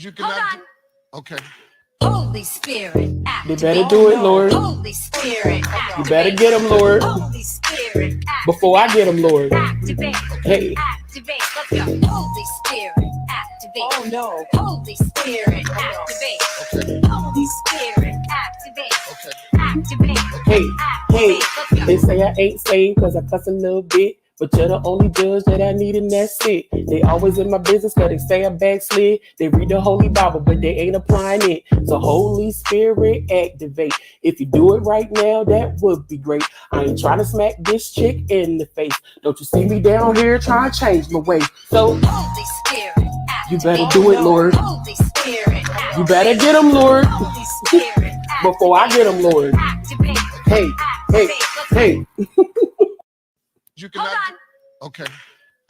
You cannot. Okay. Holy Spirit, They better do it, Lord. Holy Spirit, You better get them, Lord. Holy Spirit, Before I get them, Lord. activate. Hey. Activate. Let's go. Holy Spirit, activate. Oh no. Holy Spirit, activate. Okay. Holy Spirit, activate. Okay. Activate. Hey, hey, Let's go. they say I ain't saved cause I cuss a little bit. But you're the only judge that I need and that's it. They always in my business cause they say I backslid. They read the Holy Bible but they ain't applying it. So Holy Spirit activate. If you do it right now, that would be great. I ain't trying to smack this chick in the face. Don't you see me down here trying to change my way. So Holy Spirit, you better do it, Lord. Holy Spirit, You better get them, Lord. Holy Spirit, Before I get them, Lord. activate. Hey, hey, hey. You cannot. Okay.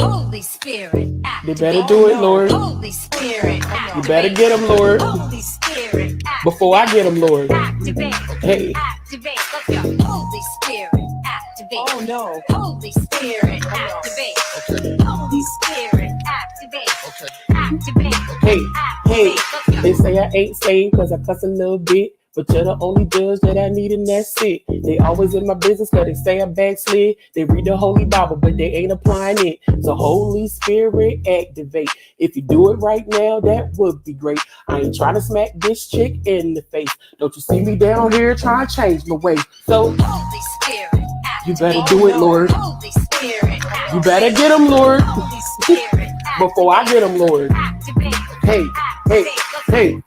Holy Spirit, They activate. better do it, Lord. Holy Spirit, You better get them, Lord. Holy Spirit, Before I get them, Lord. activate. Hey. Activate. Let's go. Holy Spirit, activate. Oh no. Holy Spirit, activate. Okay. Holy Spirit, activate. Okay. Hey, Activate. hey, Activate. Let's go. they say I ain't saved cause I cuss a little bit. But you're the only judge that I need and that's it. They always in my business cause they say I backslid. They read the Holy Bible but they ain't applying it. So Holy Spirit activate. If you do it right now, that would be great. I ain't trying to smack this chick in the face. Don't you see me down here trying to change my way. So Holy Spirit, you activate. better do it, Lord. Holy Spirit, You better get them, Lord. Holy Spirit, Before I get them, Lord. activate. Hey, hey, hey.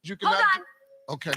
You cannot. Okay.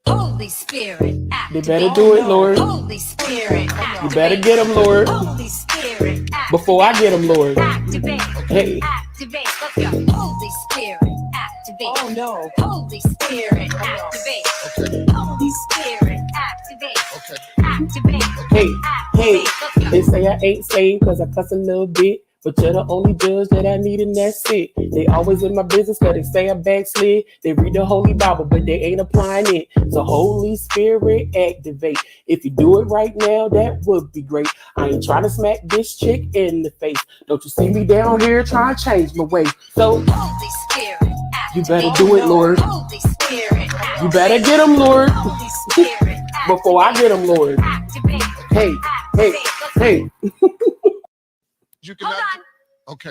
Holy Spirit, They activate. better do it, Lord. Holy Spirit, You better get them, Lord. Holy Spirit, Before I get them, Lord. activate. Hey. Activate. Let's go. Holy Spirit, activate. Oh no. Holy Spirit, activate. Okay. Holy Spirit, activate. Okay. Activate. Hey, hey, Activate. Let's go. they say I ain't saved cause I cuss a little bit. But you're the only judge that I need and that's it. They always in my business cause they say I backslid. They read the Holy Bible but they ain't applying it. So Holy Spirit activate. If you do it right now, that would be great. I ain't trying to smack this chick in the face. Don't you see me down here trying to change my way. So Holy Spirit, you activate. better do it, Lord. Holy Spirit, You better get them, Lord. Holy Spirit, Before I get them, Lord. activate. Hey, hey, hey. You cannot. Okay.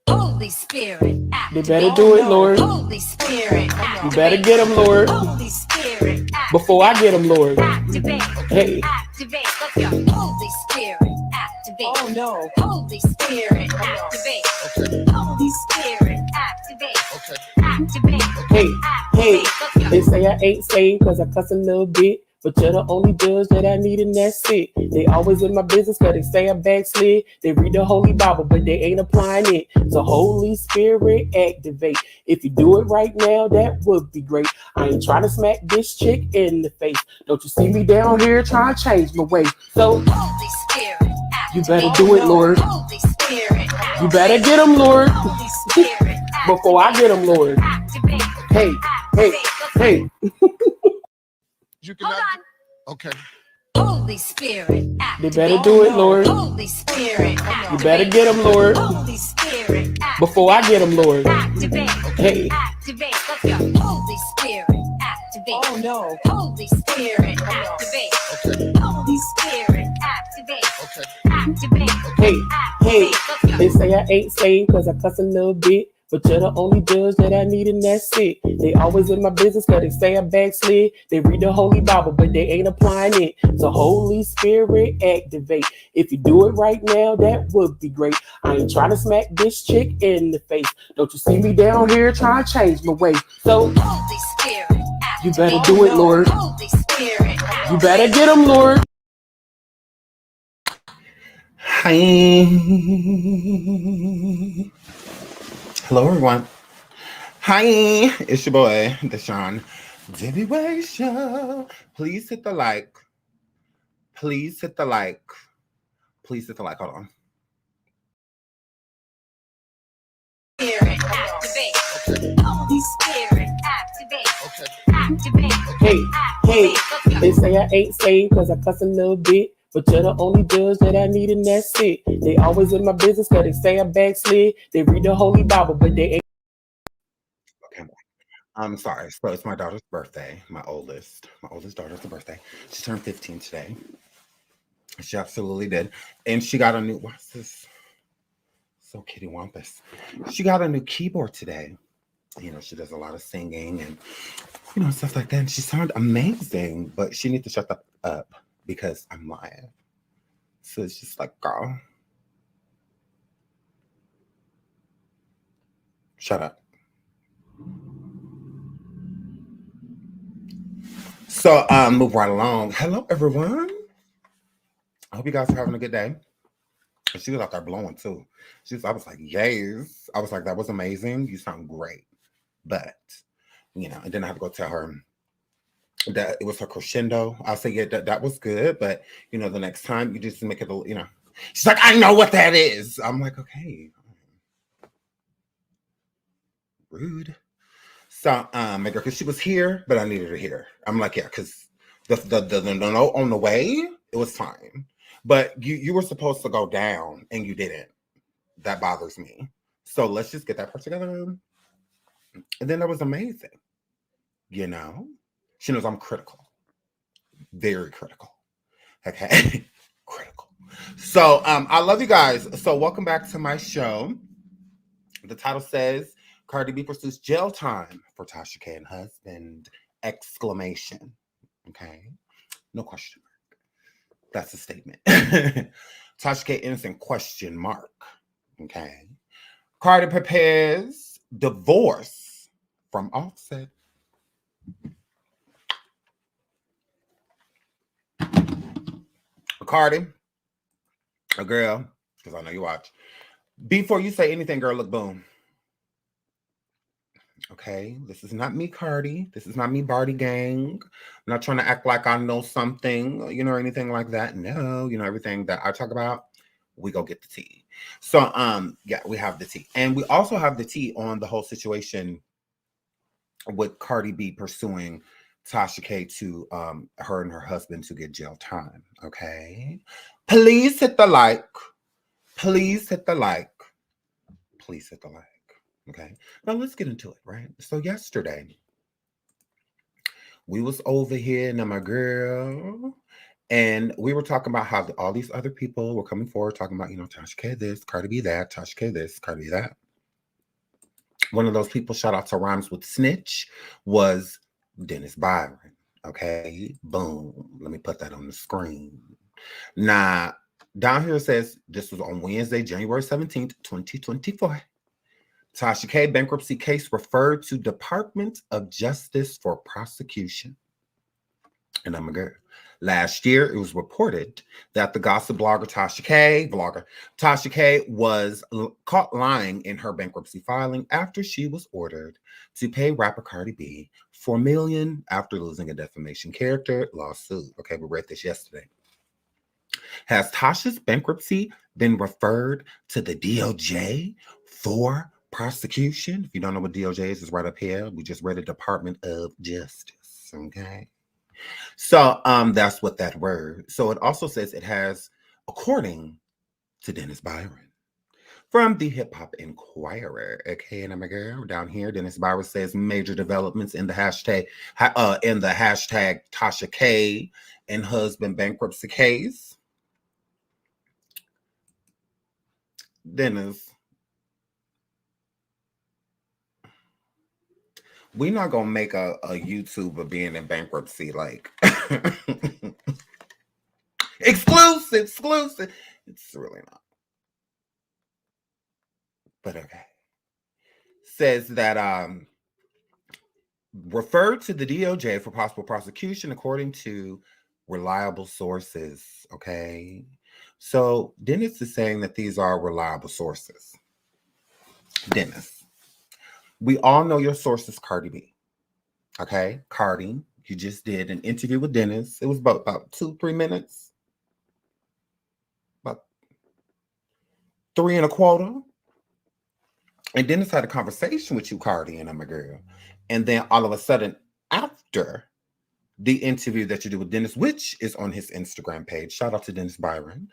Holy Spirit, They activate. better do it, Lord. Holy Spirit, You better get them, Lord. Holy Spirit, Before I get them, Lord. activate. Hey. Activate. Let's go. Holy Spirit, activate. Oh no. Holy Spirit, activate. Okay. Holy Spirit, activate. Okay. Activate. Hey, hey, Activate. Let's go. they say I ain't saved cause I cuss a little bit. But you're the only judge that I need and that's it. They always in my business cause they say I backslid. They read the Holy Bible but they ain't applying it. So Holy Spirit activate. If you do it right now, that would be great. I ain't trying to smack this chick in the face. Don't you see me down here trying to change my way. So Holy Spirit, you better do it, Lord. Holy Spirit, You better get them, Lord. Holy Spirit, Before I get them, Lord. activate. Hey, hey, hey. You cannot. Okay. Holy Spirit, They activate. better do it, Lord. Holy Spirit, You better get them, Lord. Holy Spirit, Before I get them, Lord. activate. Hey. Activate. Let's go. Holy Spirit, activate. Oh no. Holy Spirit, activate. Okay. Holy Spirit, activate. Okay. Activate. Hey, hey, Activate. Let's go. they say I ain't saved cause I cuss a little bit. But you're the only judge that I need and that's it. They always in my business cause they say I backslid. They read the Holy Bible but they ain't applying it. So Holy Spirit activate. If you do it right now, that would be great. I ain't trying to smack this chick in the face. Don't you see me down here trying to change my way. So Holy Spirit, you better do it, Lord. Holy Spirit, You better get them, Lord. Hi. Hello, everyone. Hi, it's your boy, Deshaun. Debbie Way Show. Please hit the like. Please hit the like. Please hit the like. Hold on. Spirit, activate. Holy Spirit, activate. Okay. Activate. Hey, hey, Let's go. they say I ain't saved cause I cuss a little bit. But you're the only judge that I need and that's it. They always in my business cause they say I backslid. They read the Holy Bible but they ain't I'm sorry. So it's my daughter's birthday. My oldest daughter's birthday. She turned 15 today. She absolutely did. And she got a new, what's this? So kitty wampus. She got a new keyboard today. You know, she does a lot of singing and, you know, stuff like that. And she sounded amazing, but she needs to shut up because I'm live. So it's just like, girl, shut up. So move right along. Hello, everyone. I hope you guys are having a good day. She was out there blowing too. I was like, yes. I was like, that was amazing. You sound great. But, you know, and then I had to go tell her that it was her crescendo. I'll say, yeah, that was good. But, you know, the next time you just make it, you know. She's like, I know what that is. I'm like, okay. Rude. So, because she was here, but I needed her here. I'm like, yeah, because the note on the way, it was fine. But you were supposed to go down and you didn't. That bothers me. So let's just get that part together. And then that was amazing. You know? She knows I'm critical. Very critical. Okay? Critical. So I love you guys. So welcome back to my show. The title says Cardi B pursues jail time for Tasha K and husband! Exclamation. Okay? No question mark. That's a statement. Tasha K innocent question mark. Okay. Cardi prepares divorce from Offset. Cardi, a girl, because I know you watch. Before you say anything, girl, look, boom. Okay, this is not me, Cardi. This is not me, Barty Gang. I'm not trying to act like I know something, you know, or anything like that. No, you know, everything that I talk about, we go get the tea. So, yeah, we have the tea. And we also have the tea on the whole situation with Cardi B pursuing Tasha K to her and her husband to get jail time. Okay. Please hit the like. Please hit the like. Please hit the like. Okay. Now let's get into it, right? So yesterday, we was over here and my girl, and we were talking about how all these other people were coming forward talking about, you know, Tasha K this, Cardi B that, Tasha K this, Cardi B that. One of those people, shout out to Rhymes with Snitch, was Dennis Byron. Okay, boom. Let me put that on the screen. Now, down here it says this was on Wednesday, January 17th, 2024. Tasha K bankruptcy case referred to Department of Justice for prosecution. And I'm a girl. Last year, it was reported that the gossip blogger Tasha K was caught lying in her bankruptcy filing after she was ordered to pay rapper Cardi B $4 million after losing a defamation character lawsuit. Okay, we read this yesterday. Has Tasha's bankruptcy been referred to the DOJ for prosecution? If you don't know what DOJ is, it's right up here. We just read the Department of Justice. Okay. So that's what that word. So it also says it has, according to Dennis Byron from the Hip Hop Inquirer. Okay, and I'm a girl down here. Dennis Byron says major developments in the hashtag Tasha K and husband bankruptcy case. Dennis, we're not gonna make a YouTube of being in bankruptcy like exclusive. It's really not. But okay. Says that referred to the DOJ for possible prosecution according to reliable sources. Okay. So Dennis is saying that these are reliable sources. Dennis, we all know your source is Cardi B. Okay. Cardi, you just did an interview with Dennis. It was about 2-3 minutes. About 3.25. And Dennis had a conversation with you, Cardi, and I'm a girl. And then all of a sudden, after the interview that you did with Dennis, which is on his Instagram page, shout out to Dennis Byron.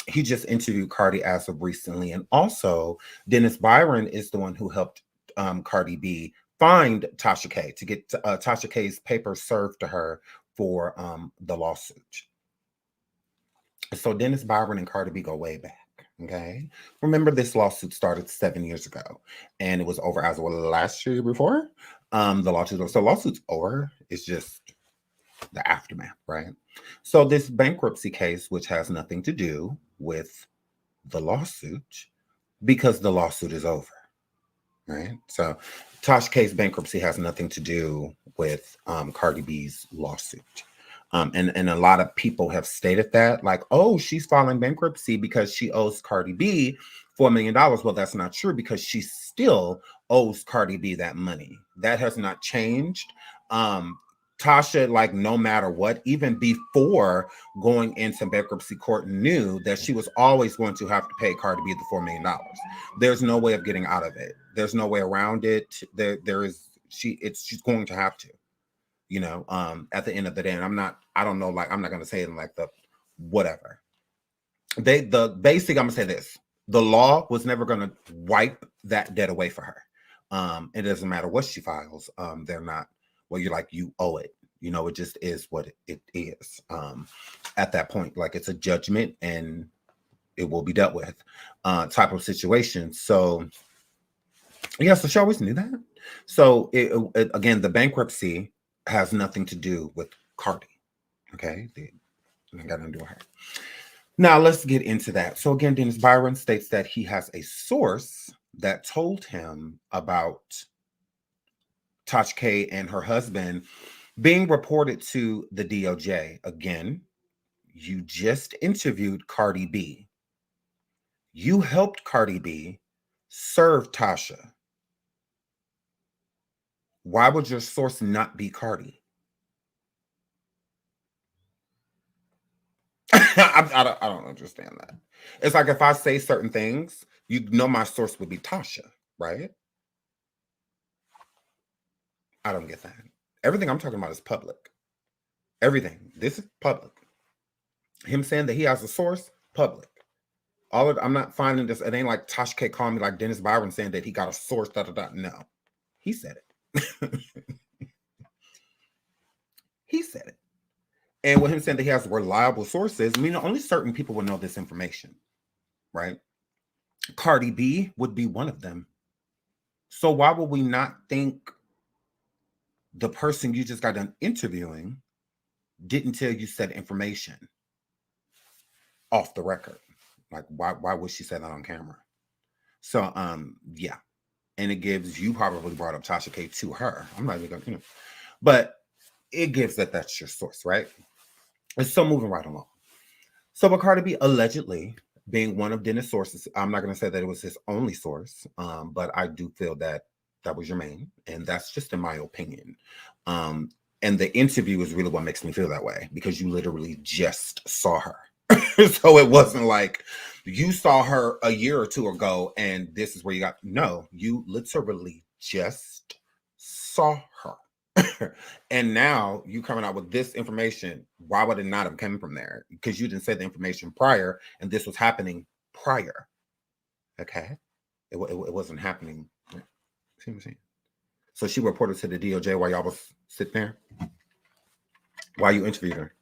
He just interviewed Cardi as of recently. And also, Dennis Byron is the one who helped Cardi B find Tasha K to get Tasha K's paper served to her for the lawsuit. So Dennis Byron and Cardi B go way back. Okay. Remember, this lawsuit started 7 years ago and it was over as well last year before. The lawsuit's over. It's just the aftermath, right? So this bankruptcy case, which has nothing to do with the lawsuit, because the lawsuit is over, right? So Tasha K's bankruptcy has nothing to do with Cardi B's lawsuit. And a lot of people have stated that, like, oh, she's filing bankruptcy because she owes Cardi B $4 million. Well, that's not true, because she still owes Cardi B that money. That has not changed. Tasha, like, no matter what, even before going into bankruptcy court, knew that she was always going to have to pay Cardi B the $4 million. There's no way of getting out of it. There's no way around it. She's going to have to. You know, at the end of the day, and I'm not going to say it in like the whatever. I'm going to say this. The law was never going to wipe that debt away for her. It doesn't matter what she files. They're not, well, you're like, you owe it. You know, it just is what it is. At that point, like, it's a judgment and it will be dealt with type of situation. So, yeah, so she always knew that. So, again, the bankruptcy has nothing to do with Cardi. Okay, they got nothing to do with her. Now let's get into that. So again, Dennis Byron states that he has a source that told him about Tasha K and her husband being reported to the DOJ. Again, you just interviewed Cardi B. You helped Cardi B serve Tasha. Why would your source not be Cardi? I don't understand that. It's like, if I say certain things, you know my source would be Tasha, right? I don't get that. Everything I'm talking about is public. Everything. This is public. Him saying that he has a source, public. I'm not finding this. It ain't like Tasha K calling me like Dennis Byron saying that he got a source. No, he said it. He said it. And with him saying that he has reliable sources, I mean, only certain people will know this information, right? Cardi B would be one of them. So why would we not think the person you just got done interviewing didn't tell you said information off the record? Like, why would she say that on camera? So, yeah. And it gives, you probably brought up Tasha K to her. I'm not even going to, but it gives that's your source, right? And so moving right along. So with Cardi B allegedly being one of Dennis' sources, I'm not going to say that it was his only source, but I do feel that was your main, and that's just in my opinion. And the interview is really what makes me feel that way, because you literally just saw her. So it wasn't like you saw her a year or two ago and this is where you got, no, you literally just saw her. And now you coming out with this information. Why would it not have come from there? Because you didn't say the information prior, and this was happening prior. Okay, it wasn't happening. See what I'm saying? So she reported to the DOJ while y'all was sitting there, while you interviewed her.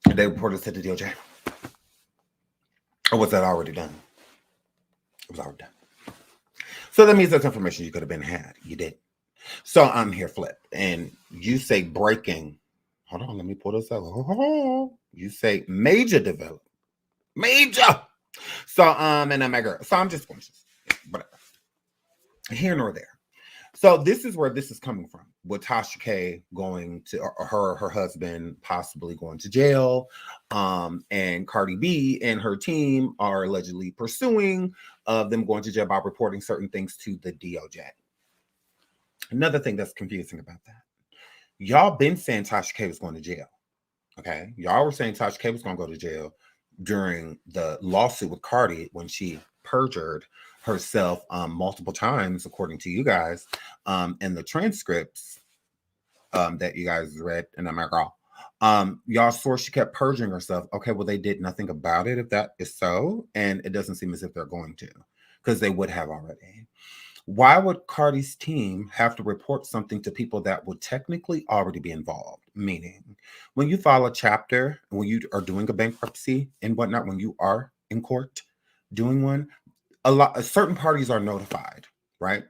And they reported to the DOJ. Or was that already done? It was already done. So that means that's information you could have been had. You didn't. So I'm here, Flip, and you say breaking. Hold on, let me pull this up. You say major development. Major. So and then my girl. So I'm just going to, whatever. Here nor there. So this is where this is coming from, with Tasha K going to her husband possibly going to jail, and Cardi B and her team are allegedly pursuing them going to jail by reporting certain things to the DOJ. Another thing that's confusing about that, y'all been saying Tasha K was going to jail. Okay, y'all were saying Tasha K was going to go to jail during the lawsuit with Cardi when she perjured herself multiple times, according to you guys, in the transcripts that you guys read. And I'm like, y'all swore she kept perjuring herself. Okay, well, they did nothing about it, if that is so, and it doesn't seem as if they're going to, because they would have already. Why would Cardi's team have to report something to people that would technically already be involved? Meaning, when you file a chapter, when you are doing a bankruptcy and whatnot, when you are in court doing one, certain parties are notified, right?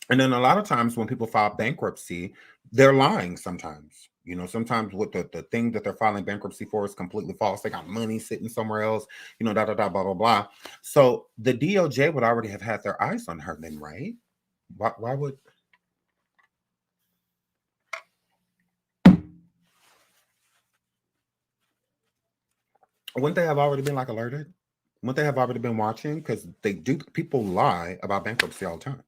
And then a lot of times when people file bankruptcy, they're lying sometimes. You know, sometimes what the thing that they're filing bankruptcy for is completely false. They got money sitting somewhere else, you know, blah, blah, blah. So the DOJ would already have had their eyes on her then, right? Why would... Wouldn't they have already been like alerted? Wouldn't they have already been watching? Because people lie about bankruptcy all the time.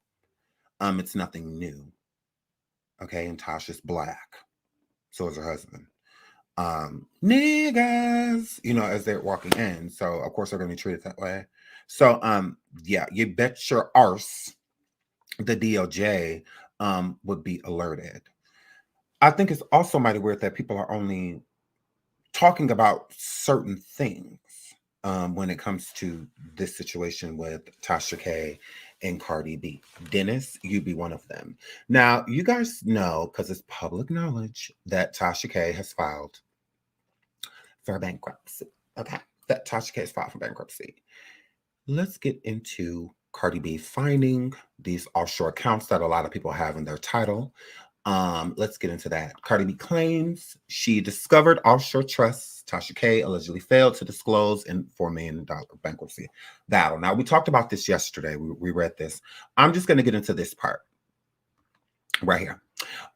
It's nothing new. Okay, and Tasha's black. So is her husband. Niggas, you know, as they're walking in. So of course they're gonna be treated that way. So yeah, you bet your arse the DOJ would be alerted. I think it's also mighty weird that people are only talking about certain things when it comes to this situation with Tasha K and Cardi B. Dennis, you be one of them. Now, you guys know, because it's public knowledge, that Tasha K has filed for bankruptcy. Okay, that Tasha K has filed for bankruptcy. Let's get into Cardi B finding these offshore accounts that a lot of people have in their title. Let's get into that. Cardi B claims she discovered offshore trusts Tasha K allegedly failed to disclose in $4 million bankruptcy battle. Now, we talked about this yesterday. We read this. I'm just going to get into this part right here.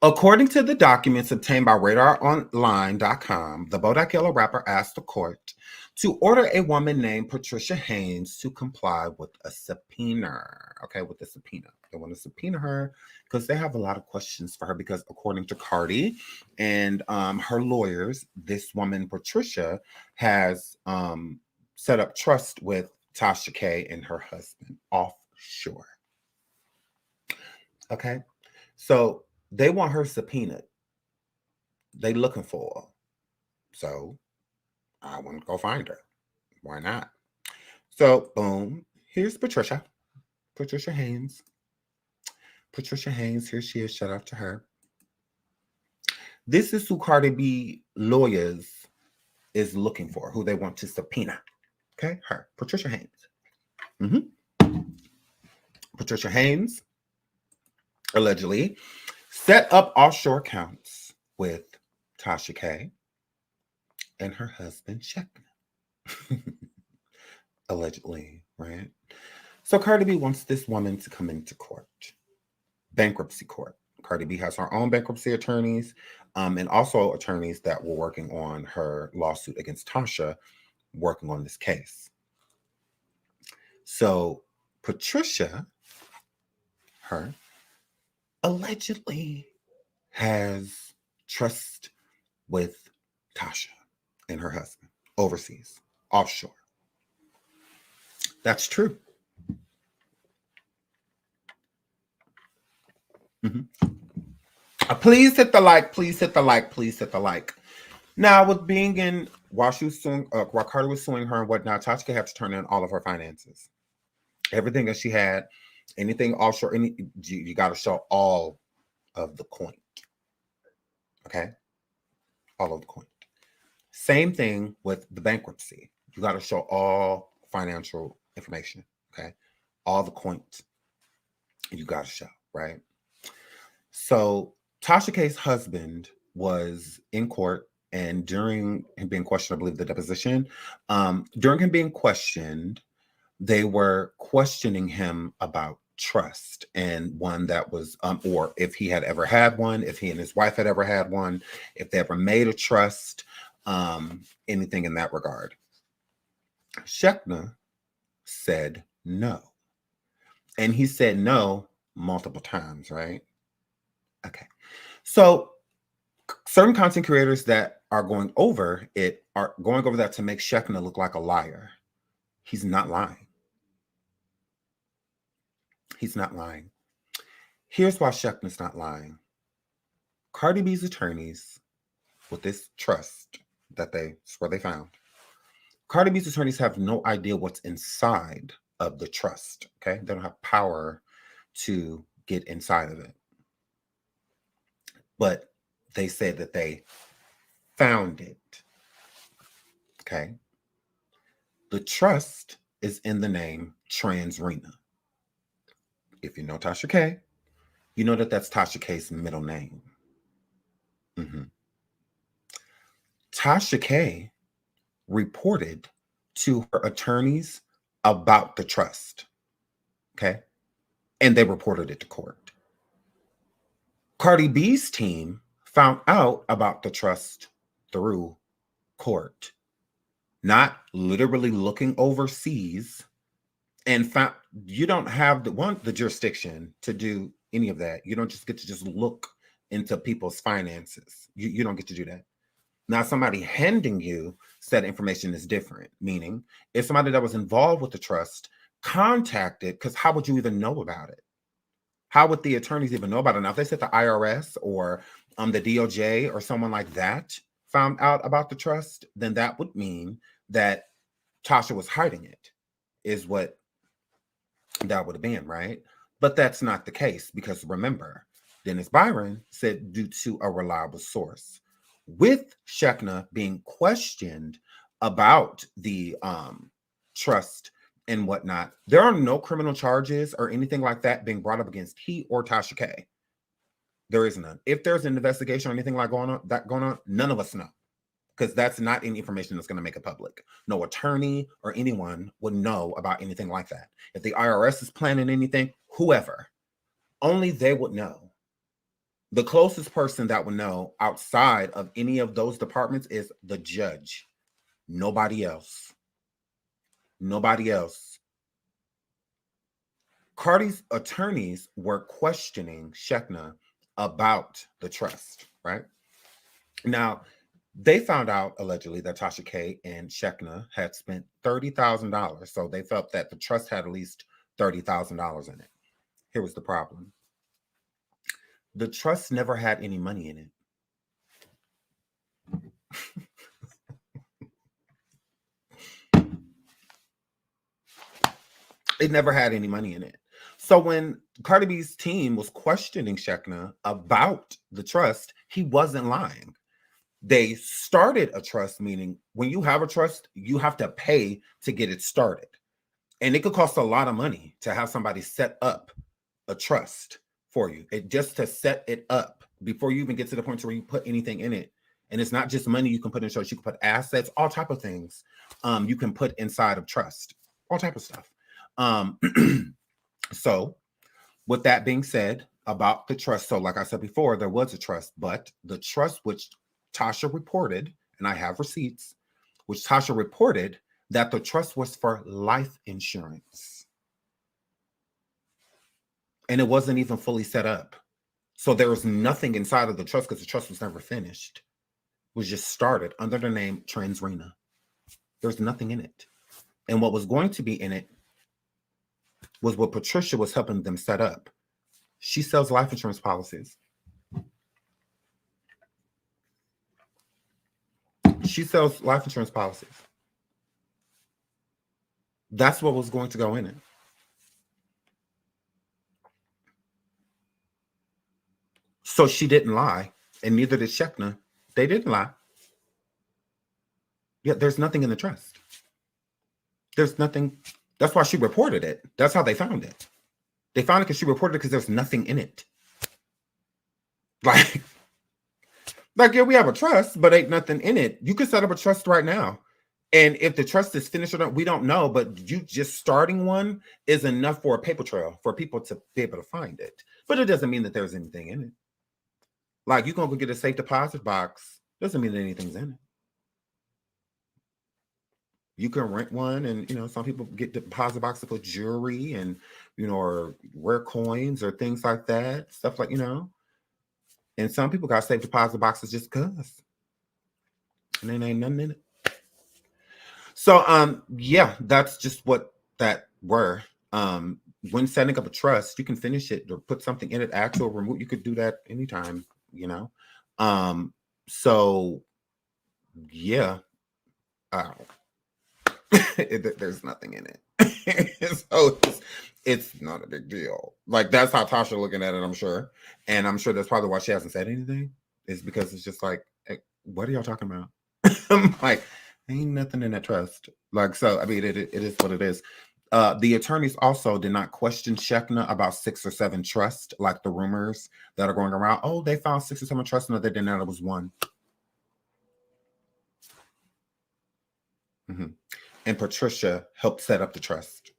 According to the documents obtained by RadarOnline.com, the Bodak Yellow rapper asked the court to order a woman named Patricia Haynes to comply with a subpoena. Okay, with the subpoena. They want to subpoena her because they have a lot of questions for her because according to Cardi and her lawyers, this woman, Patricia, has set up trust with Tasha K and her husband offshore. Okay, so they want her subpoenaed. They looking for her. So I want to go find her. Why not? So boom, here's Patricia. Patricia Haynes. Patricia Haynes, here she is. Shout out to her. This is who Cardi B lawyers is looking for, who they want to subpoena. Okay, her. Patricia Haynes. Patricia Haynes allegedly set up offshore accounts with Tasha K and her husband, Shekna. Allegedly, right? So Cardi B wants this woman to come into court. Bankruptcy court. Cardi B has her own bankruptcy attorneys and also attorneys that were working on her lawsuit against Tasha, working on this case. So Patricia, her, allegedly has trust with Tasha and her husband overseas, offshore. That's true. Please hit the like. Please hit the like. Please hit the like. Now, with being in, while she was suing, while Cardi was suing her and whatnot, Tasha K had to turn in all of her finances, everything that she had, anything offshore. You got to show all of the coin. Okay, all of the coin. Same thing with the bankruptcy. You got to show all financial information. Okay, all the coins. You got to show, right? So Tasha K's husband was in court, and during him being questioned, I believe the deposition, during him being questioned, they were questioning him about trust, and one that was, or if he had ever had one, if he and his wife had ever had one, if they ever made a trust, anything in that regard. Shekna said no. And he said no multiple times, right? Okay. So certain content creators that are going over it are going over that to make Shekna look like a liar. He's not lying. He's not lying. Here's why Shekna's not lying. Cardi B's attorneys, with this trust that where they found, Cardi B's attorneys have no idea what's inside of the trust. Okay, they don't have power to get inside of it. But they said that they found it. Okay. The trust is in the name Transrena. If you know Tasha K, you know that that's Tasha K's middle name. Tasha K reported to her attorneys about the trust. Okay. And they reported it to court. Cardi B's team found out about the trust through court, not literally looking overseas, and found you don't have the jurisdiction to do any of that. You don't just get to just look into people's finances. You don't get to do that. Now, somebody handing you said information is different, meaning if somebody that was involved with the trust contacted, because how would you even know about it? How would the attorneys even know about it? Now, if they said the IRS or the DOJ or someone like that found out about the trust, then that would mean that Tasha was hiding it, is what that would have been, right? But that's not the case, because remember, Dennis Byron said due to a reliable source. With Shekna being questioned about the trust and whatnot, there are no criminal charges or anything like that being brought up against he or Tasha K. There is none. If there's an investigation or anything like going on, none of us know, because that's not any information that's going to make it public. No attorney or anyone would know about anything like that. If the IRS is planning anything, whoever, only they would know. The closest person that would know outside of any of those departments is the judge. Nobody else. Nobody else. Cardi's attorneys were questioning Shekna about the trust, right? Now, they found out allegedly that Tasha K and Shekna had spent $30,000. So they felt that the trust had at least $30,000 in it. Here was the problem. The trust never had any money in it. It never had any money in it. So when Cardi B's team was questioning Shekna about the trust, he wasn't lying. They started a trust, meaning when you have a trust, you have to pay to get it started. And it could cost a lot of money to have somebody set up a trust for you. Just to set it up before you even get to the point where you put anything in it. And it's not just money you can put in trust. You can put assets, all type of things you can put inside of trust, all type of stuff. So with that being said about the trust, so like I said before, there was a trust, but the trust which Tasha reported, and I have receipts, which Tasha reported that the trust was for life insurance. And it wasn't even fully set up. So there was nothing inside of the trust because the trust was never finished. It was just started under the name Transrena. There's nothing in it. And what was going to be in it was what Patricia was helping them set up. She sells life insurance policies. She sells life insurance policies. That's what was going to go in it. So she didn't lie, and neither did Shekna. They didn't lie. Yet there's nothing in the trust. There's nothing. That's why she reported it. That's how they found it. They found it because she reported it because there's nothing in it. Like, yeah, we have a trust, but ain't nothing in it. You could set up a trust right now. And if the trust is finished or not, we don't know. But you just starting one is enough for a paper trail for people to be able to find it. But it doesn't mean that there's anything in it. Like, you're going to go get a safe deposit box. Doesn't mean that anything's in it. You can rent one, and, some people get deposit box to put jewelry and, or rare coins or things like that. Stuff like, And some people got safe deposit boxes just because. And then ain't nothing in it. So, yeah, that's just what that were. When setting up a trust, you can finish it or put something in it, add or remove. You could do that anytime, So, yeah. There's nothing in it. So it's not a big deal. Like, that's how Tasha looking at it, I'm sure. And I'm sure that's probably why she hasn't said anything, is because it's just like, hey, what are y'all talking about? I'm like, ain't nothing in that trust. Like, so, I mean, it is what it is. The attorneys also did not question Shekna about 6 or 7 trusts, like the rumors that are going around. Oh, they found 6 or 7 trusts. No, they didn't know it was one. Mm-hmm. And Patricia helped set up the trust.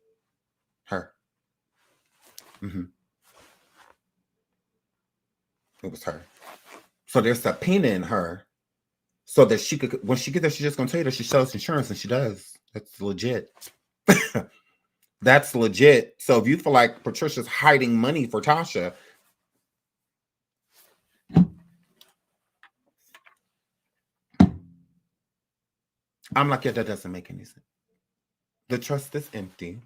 Her. Mm-hmm. It was her. So they're subpoenaing her so that she could, when she gets there, she's just going to tell you that she sells insurance, and she does. That's legit. That's legit. So if you feel like Patricia's hiding money for Tasha, I'm like, yeah, that doesn't make any sense. The trust is empty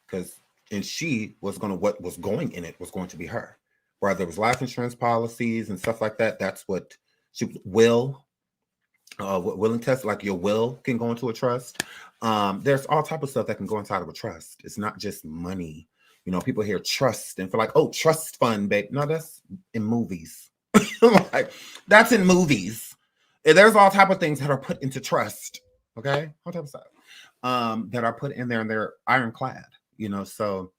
because, and she was going to, what was going in it was going to be her. Whether it was life insurance policies and stuff like that, that's what she will. Willing test, like your will can go into a trust. There's all type of stuff that can go inside of a trust. It's not just money. You know, people hear trust and feel like, oh, trust fund, babe. No, that's in movies. Like, that's in movies. And there's all type of things that are put into trust. Okay, all type of stuff that are put in there, and they're ironclad. You know, so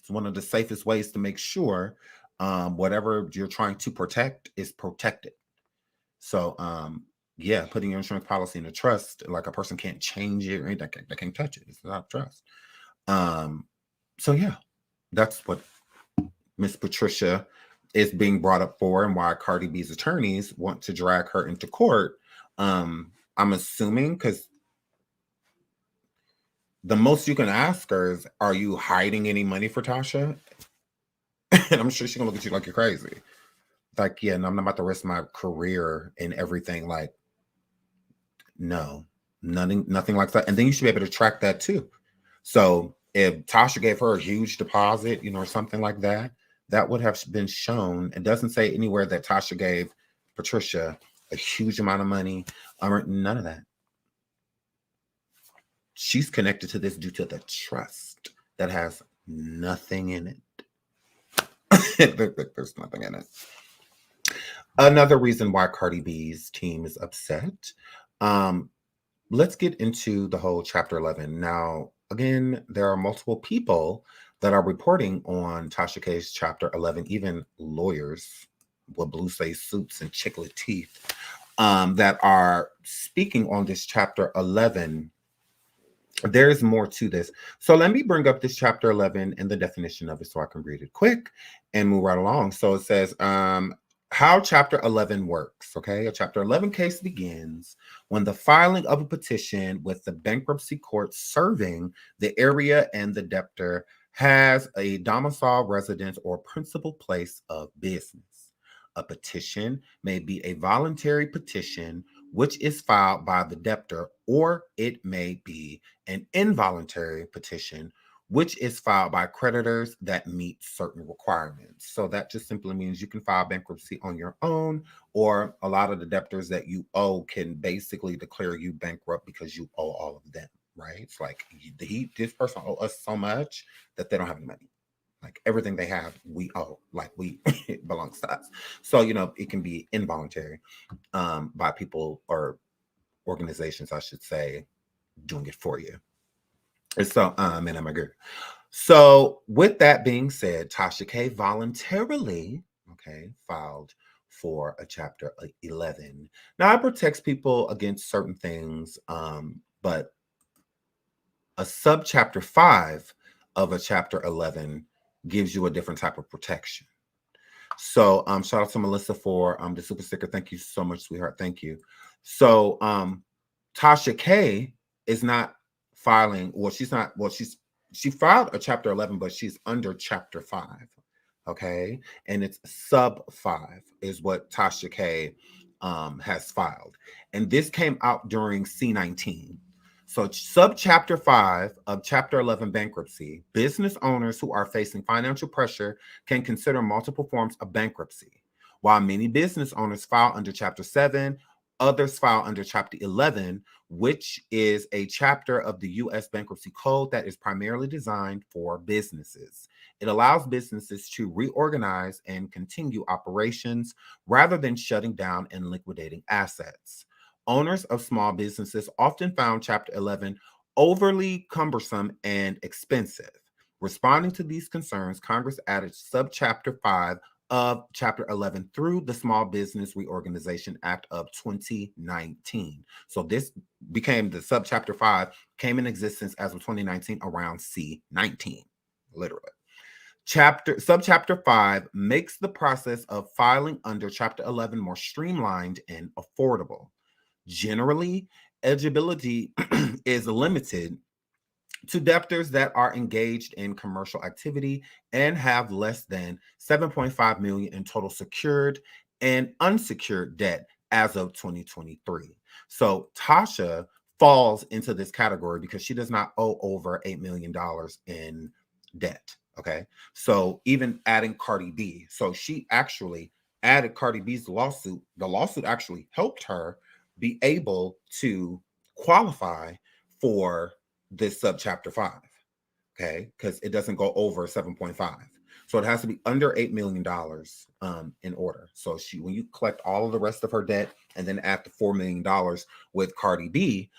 it's one of the safest ways to make sure whatever you're trying to protect is protected. So, yeah, putting your insurance policy in a trust, like a person can't change it or anything, they can't touch it. It's not trust. So yeah, that's what Miss Patricia is being brought up for, and why Cardi B's attorneys want to drag her into court. I'm assuming because the most you can ask her is, are you hiding any money for Tasha? And I'm sure she's gonna look at you like you're crazy. Like, yeah, no, I'm not about to risk my career and everything. Like, no, nothing like that. And then you should be able to track that too. So if Tasha gave her a huge deposit, you know, or something like that, that would have been shown. It doesn't say anywhere that Tasha gave Patricia a huge amount of money, or none of that. She's connected to this due to the trust that has nothing in it. There's nothing in it. Another reason why Cardi B's team is upset. Let's get into the whole Chapter 11. Now, again, there are multiple people that are reporting on Tasha K's Chapter 11, even lawyers with blue face suits and chiclet teeth that are speaking on this Chapter 11. There's more to this. So let me bring up this Chapter 11 and the definition of it so I can read it quick and move right along. So it says, how Chapter 11 works, okay? A Chapter 11 case begins when the filing of a petition with the bankruptcy court serving the area and the debtor has a domicile, residence, or principal place of business. A petition may be a voluntary petition which is filed by the debtor, or it may be an involuntary petition which is filed by creditors that meet certain requirements. So that just simply means you can file bankruptcy on your own, or a lot of the debtors that you owe can basically declare you bankrupt because you owe all of them, right? It's like, this person owe us so much that they don't have any money. Like, everything they have, we owe. Like, it belongs to us. So, you know, it can be involuntary by people or organizations, I should say, doing it for you. So, and I'm agree. So, with that being said, Tasha K voluntarily, filed for a Chapter 11. Now, it protects people against certain things, but a subchapter 5 of a Chapter 11 gives you a different type of protection. So, shout out to Melissa for the super sticker. Thank you so much, sweetheart. Thank you. So, Tasha K is not filing, she filed a Chapter 11, but she's under Chapter 5. Okay. And it's sub 5 is what Tasha K has filed. And this came out during C19. So subchapter 5 of Chapter 11 bankruptcy, business owners who are facing financial pressure can consider multiple forms of bankruptcy. While many business owners file under Chapter 7 Others file under Chapter 11, which is a chapter of the U.S. Bankruptcy Code that is primarily designed for businesses. It allows businesses to reorganize and continue operations rather than shutting down and liquidating assets. Owners of small businesses often found Chapter 11 overly cumbersome and expensive. Responding to these concerns, Congress added Subchapter 5 of Chapter 11 through the Small Business Reorganization Act of 2019. So this became the Subchapter 5, came in existence as of 2019 around C19, literally. Subchapter 5 makes the process of filing under Chapter 11 more streamlined and affordable. Generally, eligibility is limited to debtors that are engaged in commercial activity and have less than 7.5 million in total secured and unsecured debt as of 2023. So Tasha falls into this category because she does not owe over $8 million in debt. Okay. So even adding Cardi B. So she actually added Cardi B's lawsuit. The lawsuit actually helped her be able to qualify for this Subchapter 5, okay, because it doesn't go over 7.5. So it has to be under $8 million in order. So when you collect all of the rest of her debt and then add the $4 million with Cardi B,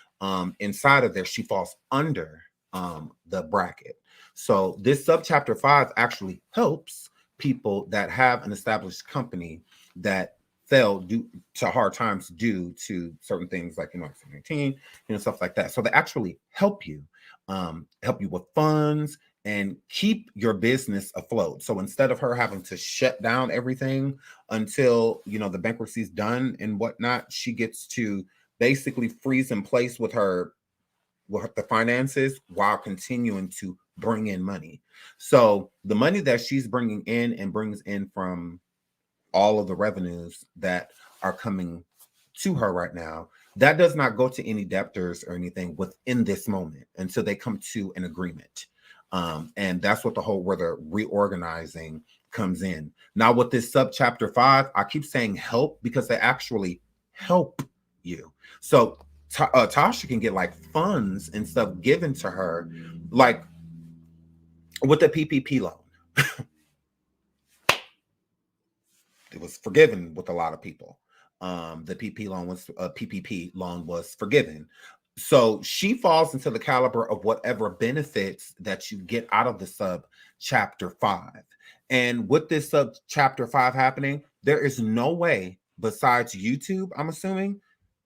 inside of there, she falls under the bracket. So this Subchapter 5 actually helps people that have an established company that fell due to hard times due to certain things like, 19, stuff like that. So they actually help you with funds and keep your business afloat. So instead of her having to shut down everything until, the bankruptcy is done and whatnot, she gets to basically freeze in place with the finances while continuing to bring in money. So the money that she's bringing in and brings in from all of the revenues that are coming to her right now, that does not go to any debtors or anything within this moment until they come to an agreement. And that's what where the reorganizing comes in. Now with this Subchapter 5, I keep saying help because they actually help you. So Tasha can get like funds and stuff given to her, like with the PPP loan. It was forgiven with a lot of people. The PPP loan was forgiven. So she falls into the caliber of whatever benefits that you get out of the Subchapter 5. And with this Subchapter 5 happening, there is no way besides YouTube, I'm assuming,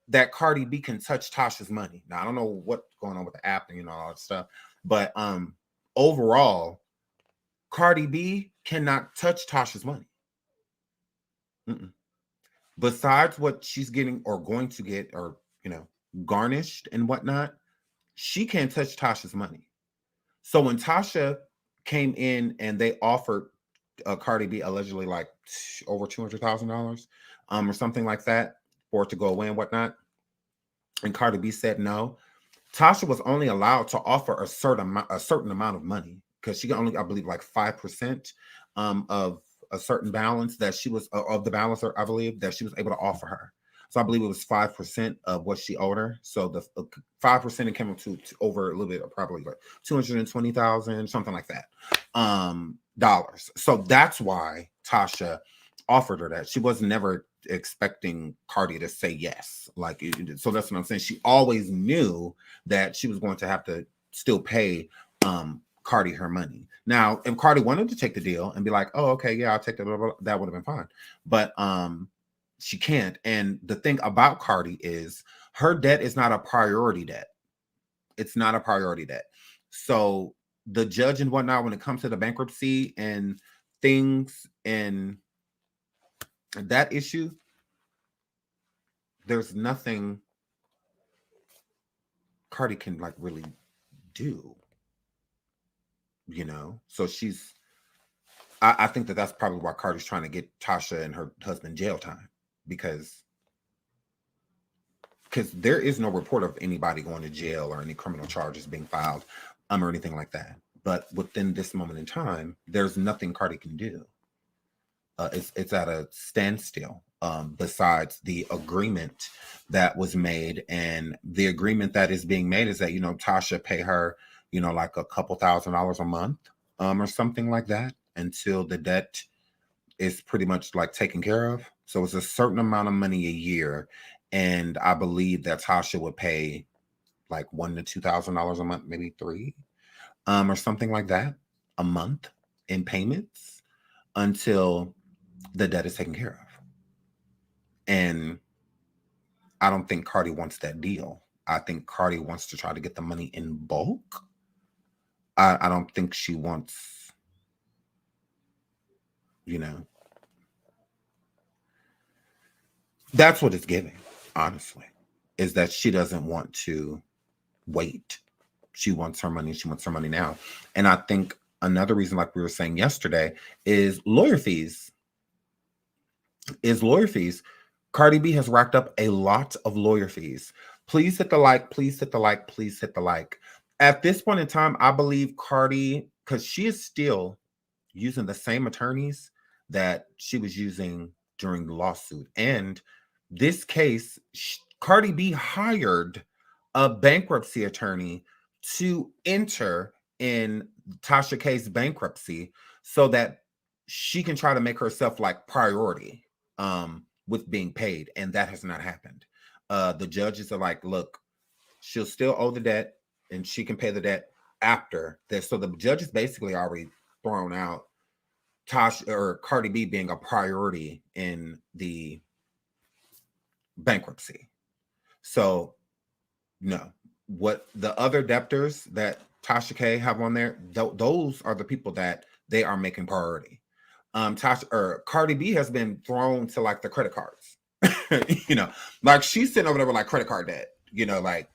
that Cardi B can touch Tasha's money. Now, I don't know what's going on with the app and all that stuff, but overall, Cardi B cannot touch Tasha's money. Besides what she's getting or going to get or, garnished and whatnot, she can't touch Tasha's money. So when Tasha came in and they offered Cardi B allegedly like over $200,000 or something like that for it to go away and whatnot, and Cardi B said no, Tasha was only allowed to offer a certain amount of money because she can only, I believe, like 5% of a certain balance that she was of the balance, I believe, that she was able to offer her. So I believe it was 5% of what she owed her. So the 5% it came up to over a little bit, probably like $220,000, something like that, dollars. So that's why Tasha offered her that. She was never expecting Cardi to say yes. So that's what I'm saying. She always knew that she was going to have to still pay Cardi her money. Now, if Cardi wanted to take the deal and be like, oh, okay, yeah, I'll take that, that would have been fine. But she can't. And the thing about Cardi is her debt is not a priority debt. It's not a priority debt. So the judge and whatnot, when it comes to the bankruptcy and things and that issue, there's nothing Cardi can like really do. So I think that's probably why Cardi's trying to get Tasha and her husband jail time, because there is no report of anybody going to jail or any criminal charges being filed or anything like that. But within this moment in time, there's nothing Cardi can do. It's at a standstill besides the agreement that was made. And the agreement that is being made is that, Tasha pay her, like a couple $1,000s a month, or something like that, until the debt is pretty much like taken care of. So it's a certain amount of money a year. And I believe that Tasha would pay like $1,000 to $2,000 a month, maybe $3, or something like that a month in payments until the debt is taken care of. And I don't think Cardi wants that deal. I think Cardi wants to try to get the money in bulk. I don't think she wants, that's what it's giving, honestly, is that she doesn't want to wait. She wants her money. She wants her money now. And I think another reason, like we were saying yesterday, is lawyer fees. Cardi B has racked up a lot of lawyer fees. Please hit the like. Please hit the like. Please hit the like. At this point in time, I believe Cardi, because she is still using the same attorneys that she was using during the lawsuit. And this case, Cardi B hired a bankruptcy attorney to enter in Tasha K's bankruptcy so that she can try to make herself like priority with being paid. And that has not happened. The judges are like, look, she'll still owe the debt and she can pay the debt after this. So the judges basically already thrown out Tasha or Cardi B being a priority in the bankruptcy. So no, what the other debtors that Tasha K have on there, those are the people that they are making priority. Cardi B has been thrown to like the credit cards, like she's sitting over there with like credit card debt, like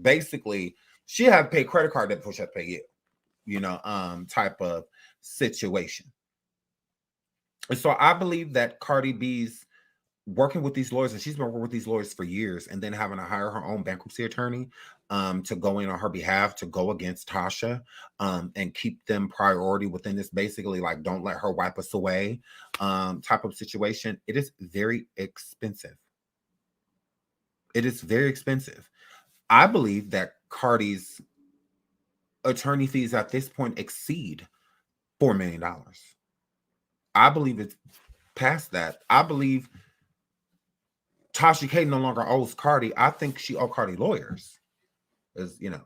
basically she had to pay credit card debt before she had to pay you, type of situation. And so I believe that Cardi B's working with these lawyers, and she's been working with these lawyers for years, and then having to hire her own bankruptcy attorney to go in on her behalf to go against Tasha and keep them priority within this, basically like don't let her wipe us away type of situation. It is very expensive. It is very expensive. I believe that Cardi's attorney fees at this point exceed $4 million. I believe it's past that. I believe Tasha K no longer owes Cardi. I think she owes Cardi lawyers, and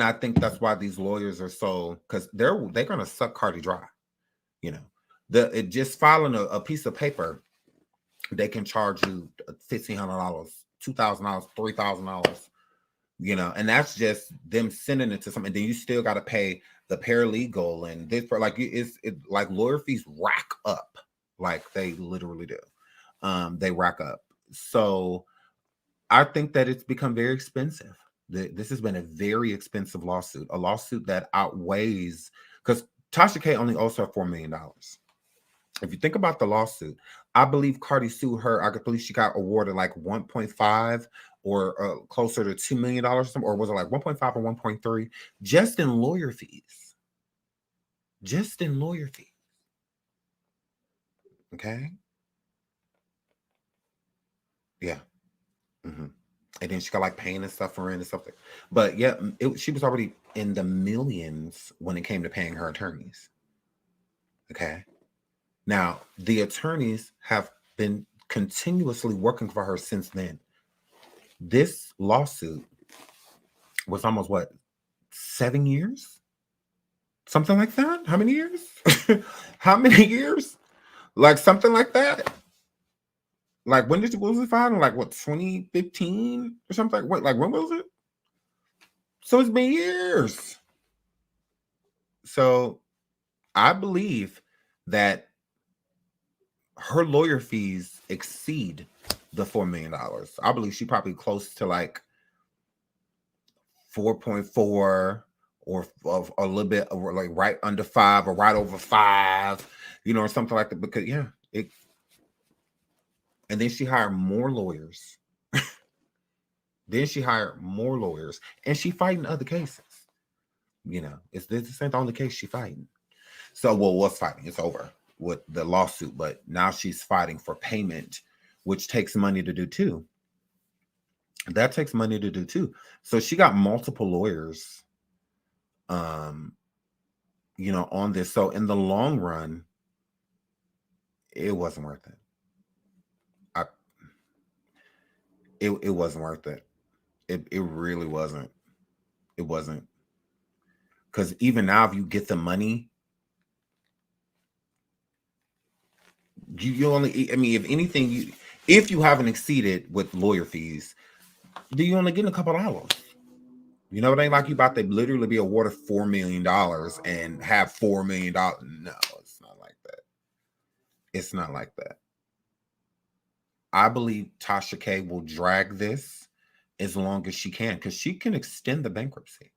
I think that's why these lawyers are so, because they're gonna suck Cardi dry. It just filing a piece of paper, they can charge you $1,500, $2,000, $3,000. And that's just them sending it to something. And then you still got to pay the paralegal and this, like like lawyer fees rack up, like they literally do. They rack up. So I think that it's become very expensive. This has been a very expensive lawsuit, a lawsuit that outweighs, because Tasha K only owes her $4 million. If you think about the lawsuit, I believe Cardi sued her. I believe she got awarded like 1.5 or closer to $2 million or something, or was it like 1.5 or 1.3 just in lawyer fees? Just in lawyer fees. Okay. Yeah. Mm-hmm. And then she got like pain and stuff for rent and stuff. But yeah, she was already in the millions when it came to paying her attorneys. Okay. Now, the attorneys have been continuously working for her since then. This lawsuit was almost 7 years? Something like that? How many years? How many years? Like something like that. Like when was it filed? Like 2015 or something? Like when was it? So it's been years. So I believe that her lawyer fees exceed the $4 million. I believe she probably close to like 4.4 or a little bit over, like right under 5 or right over 5, or something like that. Because and then she hired more lawyers. And she fighting other cases. This ain't the only case she fighting. So, what's fighting? It's over. with the lawsuit, but now she's fighting for payment, which takes money to do too. That takes money to do too. So she got multiple lawyers, you know, on this. So in the long run, it wasn't worth it. It wasn't worth it. It really wasn't. It wasn't. Because even now, if you get the money, you only, I mean, if anything, if you haven't exceeded with lawyer fees, do you only get a couple dollars? You know, it ain't like you about to literally be awarded $4 million and have $4 million. No, it's not like that. It's not like that. I believe Tasha K will drag this as long as she can, because she can extend the bankruptcy.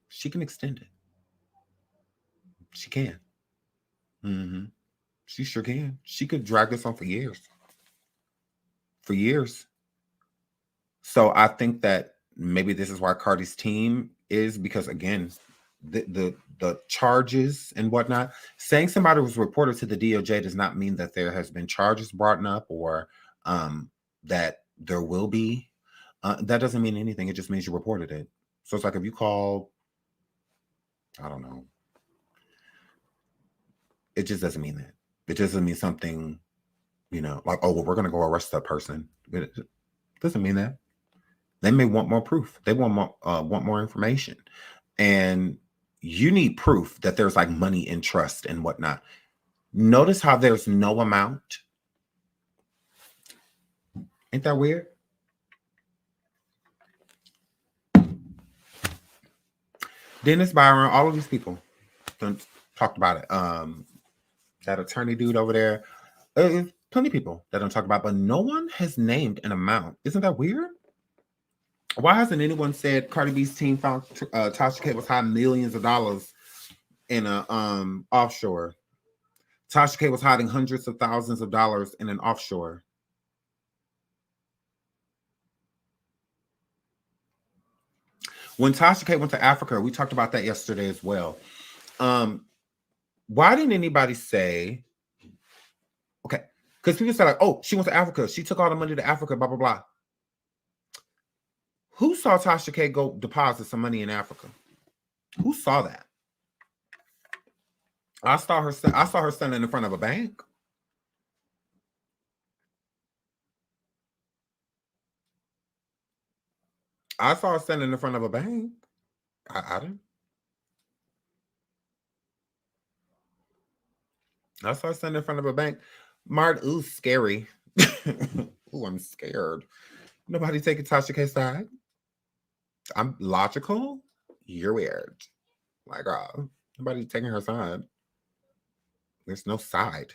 She can extend it. She can. Mm-hmm. She sure can. She could drag this on for years. For years. So I think that maybe this is why Cardi's team is, because again, the charges and whatnot, saying somebody was reported to the DOJ does not mean that there has been charges brought up or that there will be. That doesn't mean anything. It just means you reported it. So it's like if you call, I don't know. It just doesn't mean that. It just doesn't mean something, you know, like, oh, well, we're going to go arrest that person. It doesn't mean that. They may want more proof. They want more information. And you need proof that there's like money in trust and whatnot. Notice how there's no amount. Ain't that weird? Dennis Byron, all of these people talked about it. That attorney dude over there. Plenty of people that don't talk about, but no one has named an amount. Isn't that weird? Why hasn't anyone said Cardi B's team found Tasha K was hiding millions of dollars in a offshore? Tasha K was hiding hundreds of thousands of dollars in an offshore. When Tasha K went to Africa, we talked about that yesterday as well. Why didn't anybody say, okay, because people said like, oh, she went to Africa. She took all the money to Africa, blah, blah, blah. Who saw Tasha K go deposit some money in Africa? Who saw that? I saw her standing in front of a bank. I saw her standing in front of a bank. I didn't. I saw her standing in front of a bank. Mart, ooh, scary. Ooh, I'm scared. Nobody taking Tasha K's side. I'm logical. You're weird. Like, nobody's taking her side. There's no side.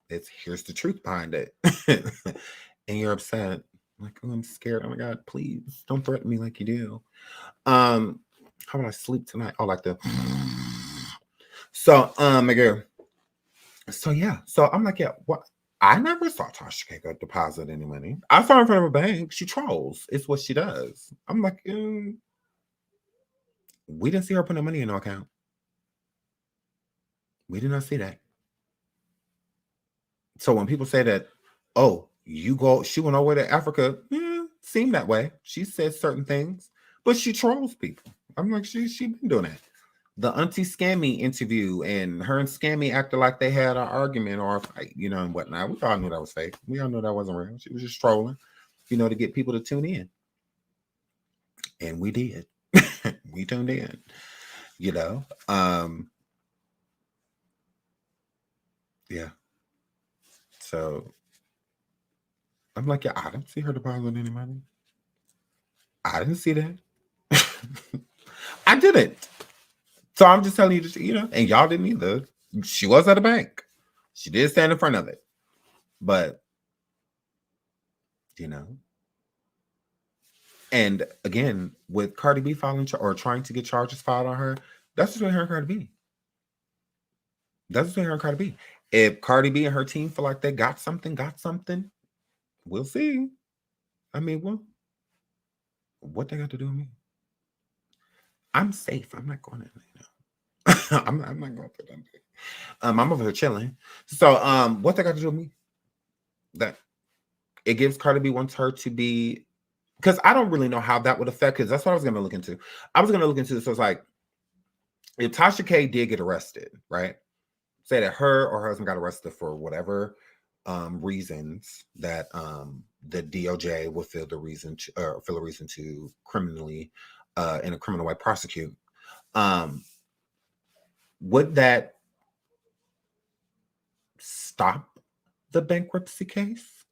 It's here's the truth behind it. And you're upset. Like, oh, I'm scared. Oh my God, please don't threaten me like you do. How will I sleep tonight? Oh, like the so my girl. So yeah. So I'm like, yeah, what? I never saw Tasha K go deposit any money. I saw her in front of a bank. She trolls. It's what she does. I'm like, we didn't see her putting money in her account. We did not see that. So when people say that, oh, she went over to Africa, seemed that way. She said certain things, but she trolls people. I'm like, she been doing that. The Auntie Scammy interview, and her and Scammy acted like they had an argument or a fight, you know, and whatnot. We all knew that was fake. We all knew that wasn't real. She was just trolling, you know, to get people to tune in. And we did. We tuned in, you know. Yeah. So I'm like, yeah, I didn't see her deposit any money. I didn't see that. I didn't. So I'm just telling you, you know, and y'all didn't either. She was at a bank. She did stand in front of it. But, you know. And again, with Cardi B filing or trying to get charges filed on her, that's between her and Cardi B. That's between her and Cardi B. If Cardi B and her team feel like they got something, we'll see. I mean, well, what they got to do with me? I'm safe. I'm not going in, you know. I'm not going for that. I'm over here chilling. So what they got to do with me? That it gives Cardi B wants her to be, because I don't really know how that would affect, because that's what I was going to look into. I was going to look into this. So it's like, if Tasha K did get arrested, right? Say that her or her husband got arrested for whatever reasons that the DOJ would feel a reason to criminally in a criminal way prosecute. Would that stop the bankruptcy case?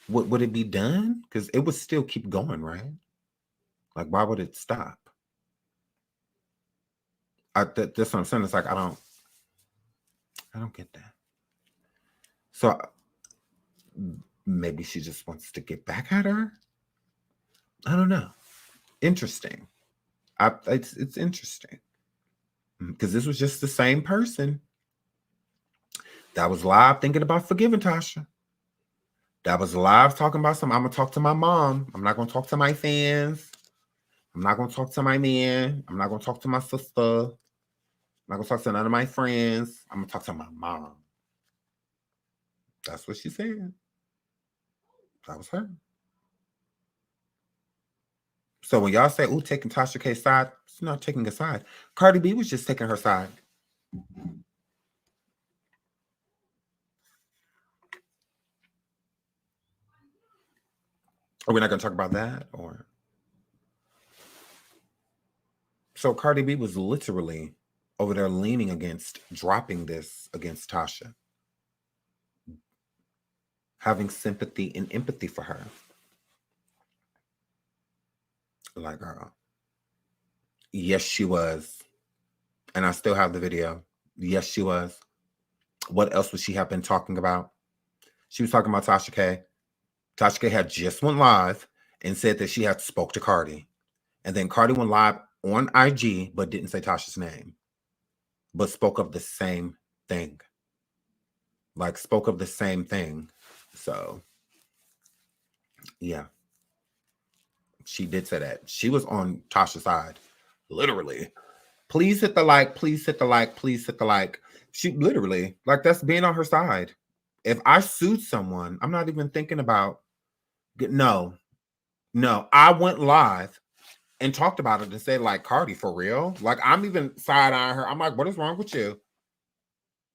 Would it be done? Because it would still keep going, right? Like, why would it stop? That's what I'm saying. It's like I don't get that. So maybe she just wants to get back at her. I don't know. Interesting. It's interesting because this was just the same person that was live thinking about forgiving Tasha. That was live talking about something. I'm gonna talk to my mom. I'm not gonna talk to my fans. I'm not gonna talk to my man. I'm not gonna talk to my sister. I'm not gonna talk to none of my friends. I'm gonna talk to my mom. That's what she said. That was her. So when y'all say, "Ooh, taking Tasha K's side," it's not taking a side. Cardi B was just taking her side. Are we not going to talk about that? Or so Cardi B was literally over there leaning against dropping this against Tasha, having sympathy and empathy for her. Like, girl, yes, she was. And I still have the video. Yes, she was. What else would she have been talking about? She was talking about Tasha K. Tasha K had just went live and said that she had spoke to Cardi. And then Cardi went live on IG, but didn't say Tasha's name, but spoke of the same thing. Like, spoke of the same thing. So, yeah. She did say that. She was on Tasha's side. Literally. Please hit the like. Please hit the like. Please hit the like. She literally, like, that's being on her side. If I sued someone, I'm not even thinking about, no. I went live and talked about it and said, like, Cardi, for real? Like, I'm even side-eyeing her. I'm like, what is wrong with you?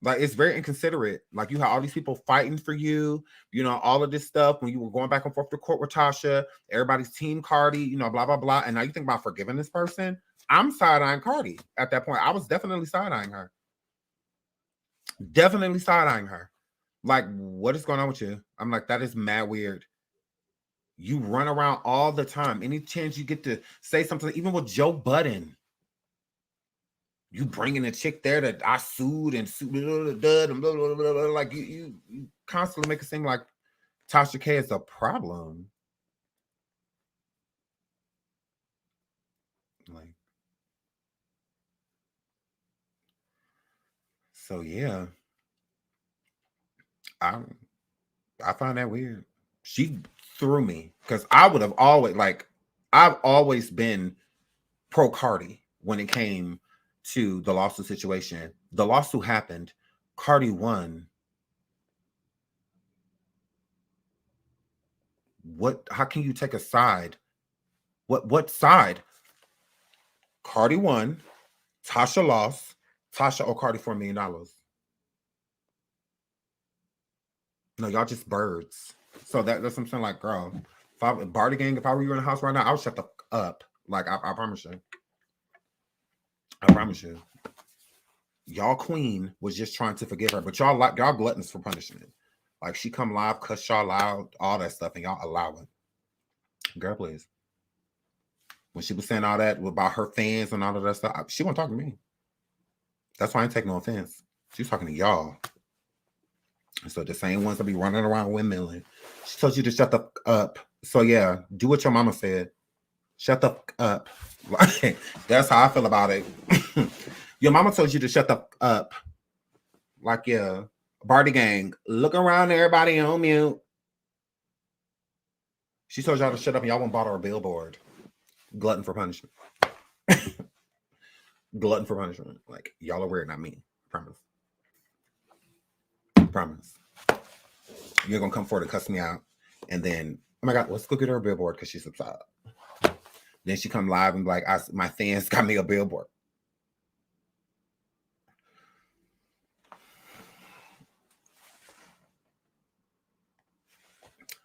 Like, it's very inconsiderate. Like, you have all these people fighting for you, you know, all of this stuff. When you were going back and forth to court with Tasha, everybody's team Cardi, you know, blah, blah, blah. And now you think about forgiving this person. I'm side-eyeing Cardi at that point. I was definitely side-eyeing her. Definitely side-eyeing her. Like, what is going on with you? I'm like, that is mad weird. You run around all the time. Any chance you get to say something, even with Joe Budden, you bringing a chick there that I sued and sued, like you constantly make it seem like Tasha K is a problem. Like, so yeah, I find that weird. She threw me because I would have always, like, I've always been pro Cardi when it came to the lawsuit situation. The lawsuit happened. Cardi won. How can you take a side? What side? Cardi won. Tasha lost. Tasha owed Cardi $4 million. No, y'all just birds. So that's something like, girl, Barty Gang, if I were you in the house right now, I would shut the up. Like, I promise you. I promise you. Y'all queen was just trying to forgive her, but y'all gluttons for punishment. Like, she come live, cuss y'all out, all that stuff, and y'all allow it. Girl, please. When she was saying all that about her fans and all of that stuff, she wasn't talking to me. That's why I ain't taking no offense. She's talking to y'all. So the same ones that be running around windmilling. She told you to shut the up. So yeah, do what your mama said. Shut the up. Like, that's how I feel about it. Your mama told you to shut the up. Like, yeah, Barty Gang, look around everybody on mute. She told y'all to shut up and y'all won't bought her a billboard. Glutton for punishment. Glutton for punishment. Like, y'all are weird, not me. Promise. Promise. You're gonna come forward and cuss me out, and then, oh my God, let's go get her a billboard because she's upset. Then she come live and be like, my fans got me a billboard.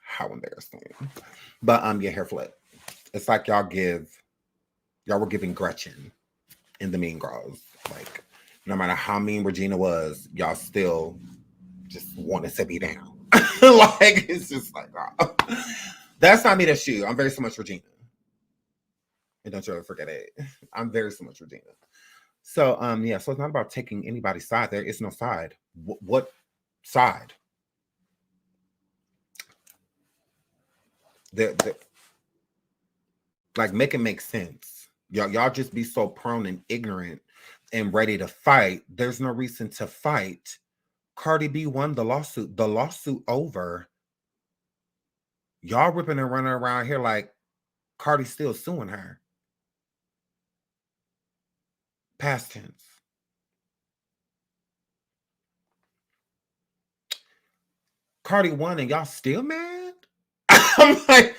How embarrassing. But your hair flip. It's like y'all were giving Gretchen in the Mean Girls. Like, no matter how mean Regina was, y'all still just wanted to be down. Like, it's just like, oh. That's not me, that's you. I'm very so much Regina. And don't you ever forget it. I'm very so much Regina. So, yeah, so it's not about taking anybody's side. There is no side. What side? Like, make it make sense. Y'all just be so prone and ignorant and ready to fight. There's no reason to fight. Cardi B won the lawsuit. The lawsuit over. Y'all ripping and running around here like Cardi's still suing her. Past tense. Cardi won and y'all still mad? I'm like,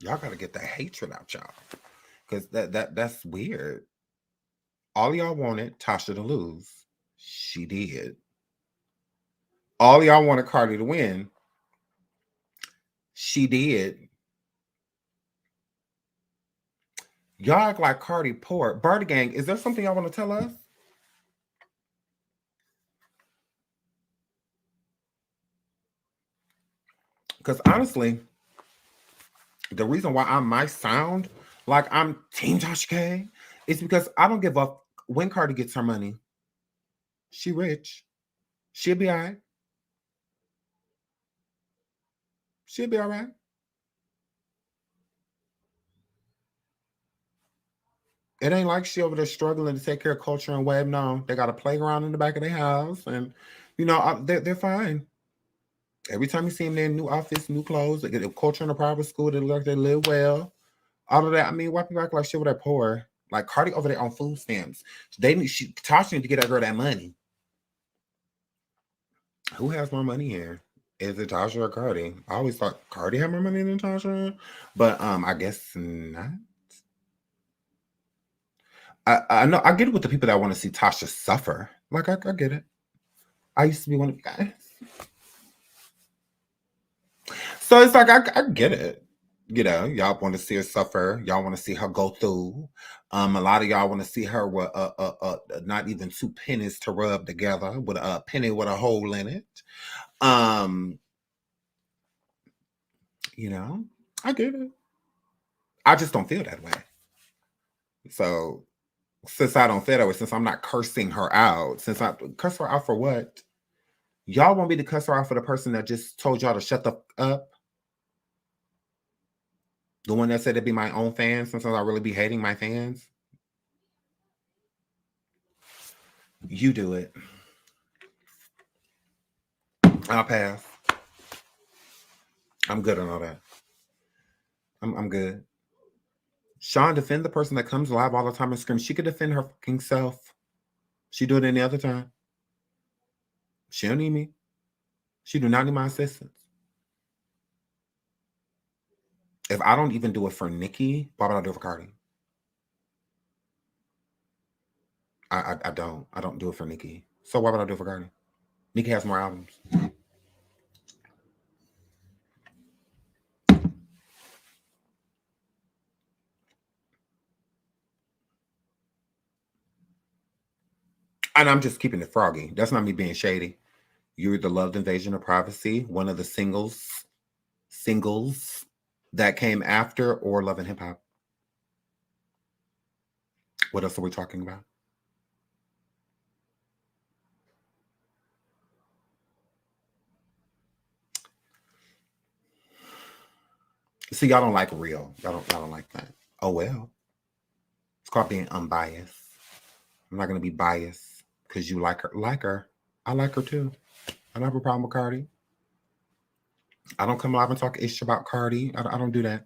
y'all gotta get that hatred out y'all. Because that's weird. All y'all wanted Tasha to lose. She did. All y'all wanted Cardi to win. She did. Y'all act like Cardi poor. Barty Gang, is there something y'all want to tell us? Because honestly, the reason why I might sound like I'm Team Tasha K is because I don't give up when Cardi gets her money. She rich. She'll be all right. She'll be all right. It ain't like she over there struggling to take care of culture and web. No, they got a playground in the back of their house, and they're fine. Every time you see them, they're in new outfits, new clothes. They get a culture in a private school. They look like they live well. All of that. I mean, why people act like shit with that poor? Like Cardi over there on food stamps. Tasha need to get that girl that money. Who has more money here? Is it Tasha or Cardi? I always thought Cardi had more money than Tasha, but I guess not. I know I get it with the people that want to see Tasha suffer. Like I get it. I used to be one of you guys. So it's like I get it. Y'all want to see her suffer. Y'all want to see her go through. A lot of y'all want to see her with not even two pennies to rub together with a penny with a hole in it. I get it. I just don't feel that way. So since I don't feel that way, since I'm not cursing her out, since I curse her out for what? Y'all want me to cuss her out for the person that just told y'all to shut the up? The one that said to be my own fan. Sometimes I really be hating my fans. You do it. I'll pass. I'm good on all that. I'm good. Sean, defend the person that comes live all the time and screams. She could defend her fucking self. She do it any other time. She don't need me. She do not need my assistance. If I don't even do it for Nikki, why would I do it for Cardi? I don't. I don't do it for Nikki. So why would I do it for Cardi? Nikki has more albums. And I'm just keeping it froggy. That's not me being shady. You're the Loved Invasion of Privacy, one of the singles that came after or Love and Hip Hop. What else are we talking about? See, y'all don't like real. Y'all don't like that. Oh well. It's called being unbiased. I'm not gonna be biased because you like her. Like her. I like her too. I don't have a problem with Cardi. I don't come live and talk ish about Cardi. I don't do that.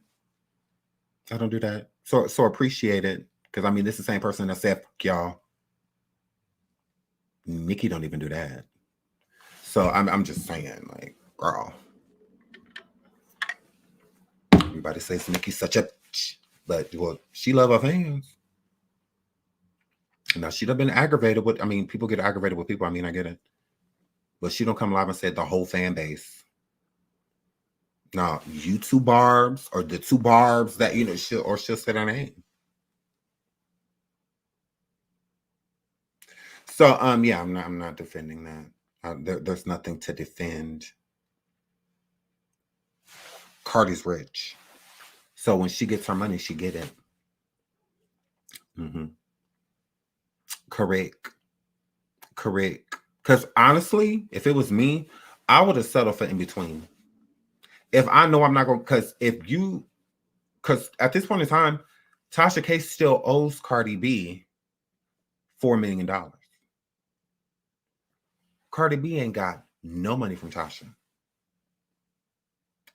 I don't do that. So appreciate it. Because I mean, this is the same person that said, fuck y'all. Nikki don't even do that. So I'm just saying, like, girl. Everybody says Nikki's such a but well, she love her fans. Now she'd have been aggravated with, I mean, people get aggravated with people. I mean, I get it. But she don't come live and say the whole fan base. Now, you two barbs or the two barbs that, you know, she'll say their name. So yeah, I'm not defending that. There's nothing to defend. Cardi's rich. So when she gets her money, she get it. Mm-hmm. Correct. Because honestly, if it was me, I would have settled for in between. If I know I'm not going, because at this point in time, Tasha K still owes Cardi B $4 million. Cardi B ain't got no money from Tasha.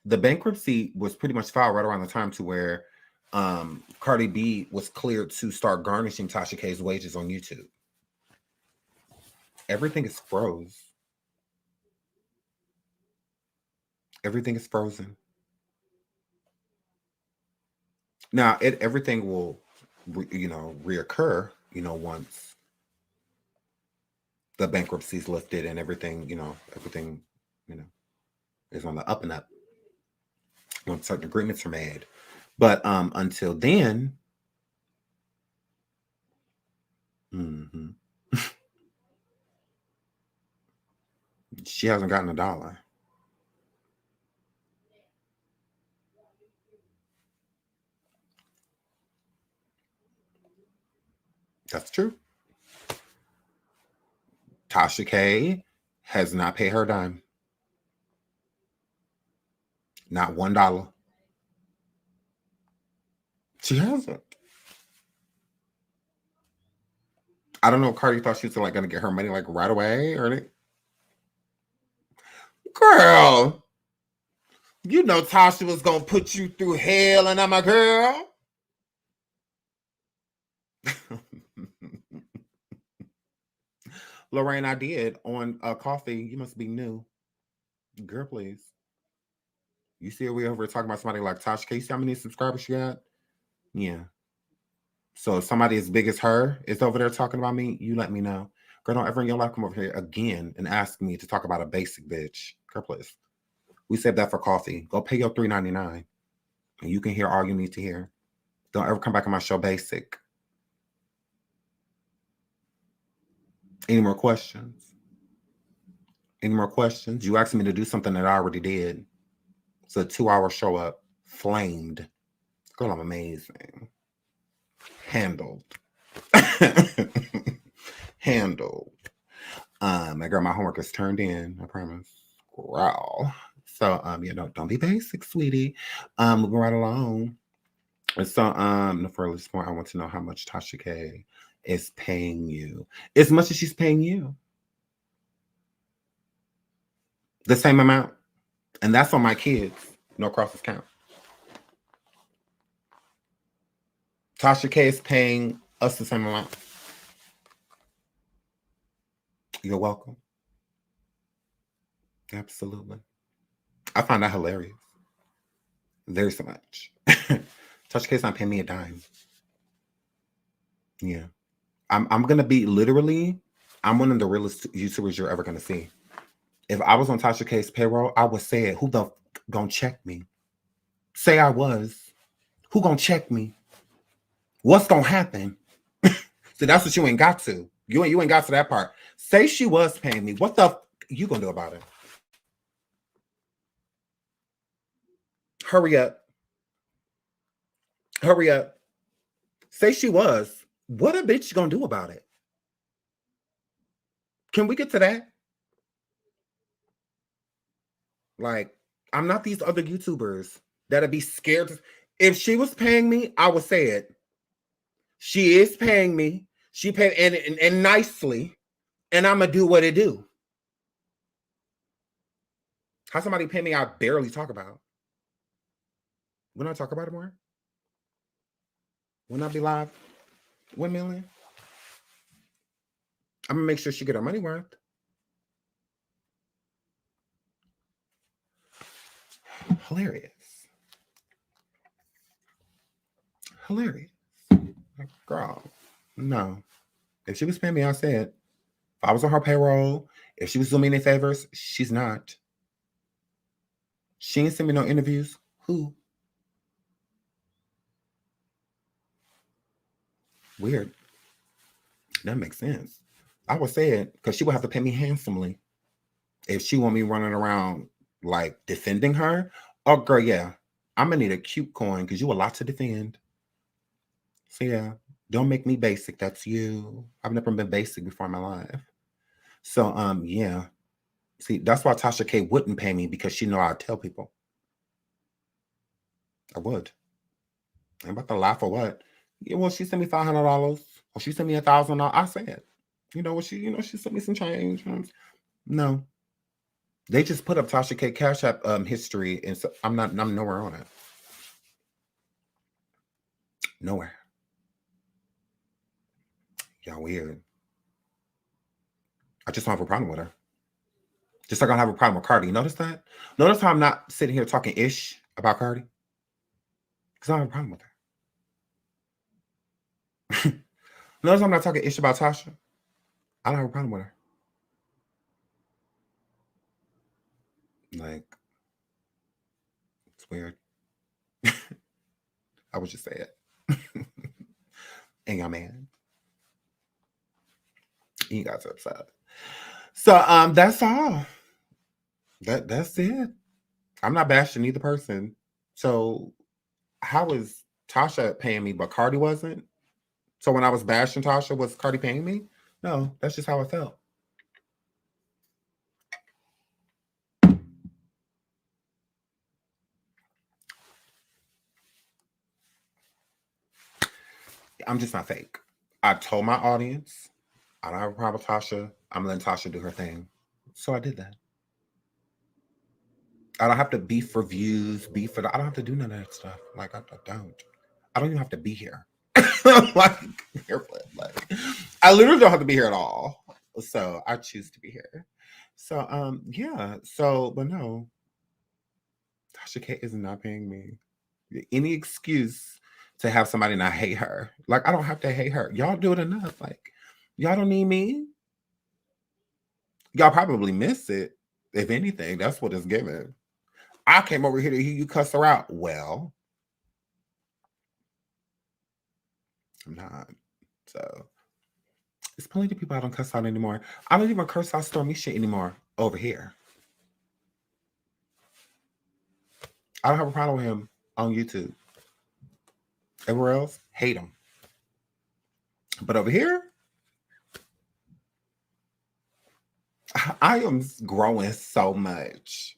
The bankruptcy was pretty much filed right around the time to where Cardi B was cleared to start garnishing Tasha K's wages on YouTube. Everything is froze. Everything is frozen. Now, everything will, reoccur, once the bankruptcy is lifted and everything, everything, is on the up and up. When certain agreements are made. But until then, she hasn't gotten $1. That's true. Tasha K has not paid her dime. Not $1. She hasn't. I don't know if Cardi thought she was like gonna get her money like right away or anything. Girl, you know Tasha was gonna put you through hell, and I'm a girl. Lorraine, I did on coffee. You must be new. Girl, please. You see, we over talking about somebody like Tasha K. You see how many subscribers she got? Yeah. So if somebody as big as her is over there talking about me, you let me know. Girl, don't ever in your life come over here again and ask me to talk about a basic bitch. Girl, please. We saved that for coffee. Go pay your $3.99 and you can hear all you need to hear. Don't ever come back on my show basic. Any more questions? Any more questions? You asked me to do something that I already did. It's a 2-hour show up. Flamed. Girl, I'm amazing. Handled. Handled. My homework is turned in, I promise. Growl. So don't be basic, sweetie. Moving right along. So for this point, I want to know how much Tasha K is paying you. As much as she's paying you. The same amount. And that's on my kids. No crosses count. Tasha K is paying us the same amount. You're welcome. Absolutely. I find that hilarious. Very so much. Tasha K's not paying me a dime. Yeah. I'm gonna be literally, I'm one of the realest YouTubers you're ever gonna see. If I was on Tasha K's payroll, I would say it. Who the gonna check me? Say I was. Who gonna check me? What's gonna happen? So that's what you ain't got to. You ain't got to that part. Say she was paying me. What the you gonna do about it? Hurry up. Hurry up. Say she was. What a bitch gonna do about it? Can we get to that? Like, I'm not these other YouTubers that'd be scared. If she was paying me, I would say it. She is paying me. She paid and nicely, and I'm gonna do what it do. How somebody pay me, I barely talk about. When I talk about it more, Wouldn't I be live? 1 million? I'm gonna make sure she get her money worth. Hilarious. Hilarious. Girl, no. If she was paying me, I said, if I was on her payroll, if she was doing me any favors, she's not. She ain't send me no interviews. Who? Weird. That makes sense. I would say it because she would have to pay me handsomely if she want me running around like defending her. Oh, girl, yeah. I'm gonna need a cute coin because you a lot to defend. So yeah, don't make me basic. That's you. I've never been basic before in my life. So yeah. See, that's why Tasha K wouldn't pay me because she know I'd tell people. I would. I'm about to laugh or what? Yeah, well, she sent me $500 or she sent me $1,000. I said, she sent me some change. No, they just put up Tasha K Cash App history, and so I'm nowhere on it. Nowhere. Y'all weird. I just don't have a problem with her. Just like I don't have a problem with Cardi. Notice that? Notice how I'm not sitting here talking ish about Cardi? Because I don't have a problem with her. Notice I'm not talking ish about Tasha. I don't have a problem with her. Like, it's weird. I would just say it. And y'all man. You guys are upset. So that's all. That's it. I'm not bashing either person. So how is Tasha paying me, but Cardi wasn't? So when I was bashing Tasha, was Cardi paying me? No, that's just how I felt. I'm just not fake. I told my audience, I don't have a problem with Tasha. I'm letting Tasha do her thing. So I did that. I don't have to beef for views, beef for I don't have to do none of that stuff. Like I don't. I don't even have to be here. like I literally don't have to be here at all. So I choose to be here. So yeah. So but no, Tasha K is not paying me. Any excuse to have somebody not hate her. Like I don't have to hate her. Y'all do it enough. Like y'all don't need me. Y'all probably miss it. If anything, that's what it's given. I came over here to hear you cuss her out. Well, I'm not. So there's plenty of people I don't cuss out anymore. I don't even curse out Stormy shit anymore over here. I don't have a problem with him on YouTube. Everywhere else, hate him. But over here, I am growing so much.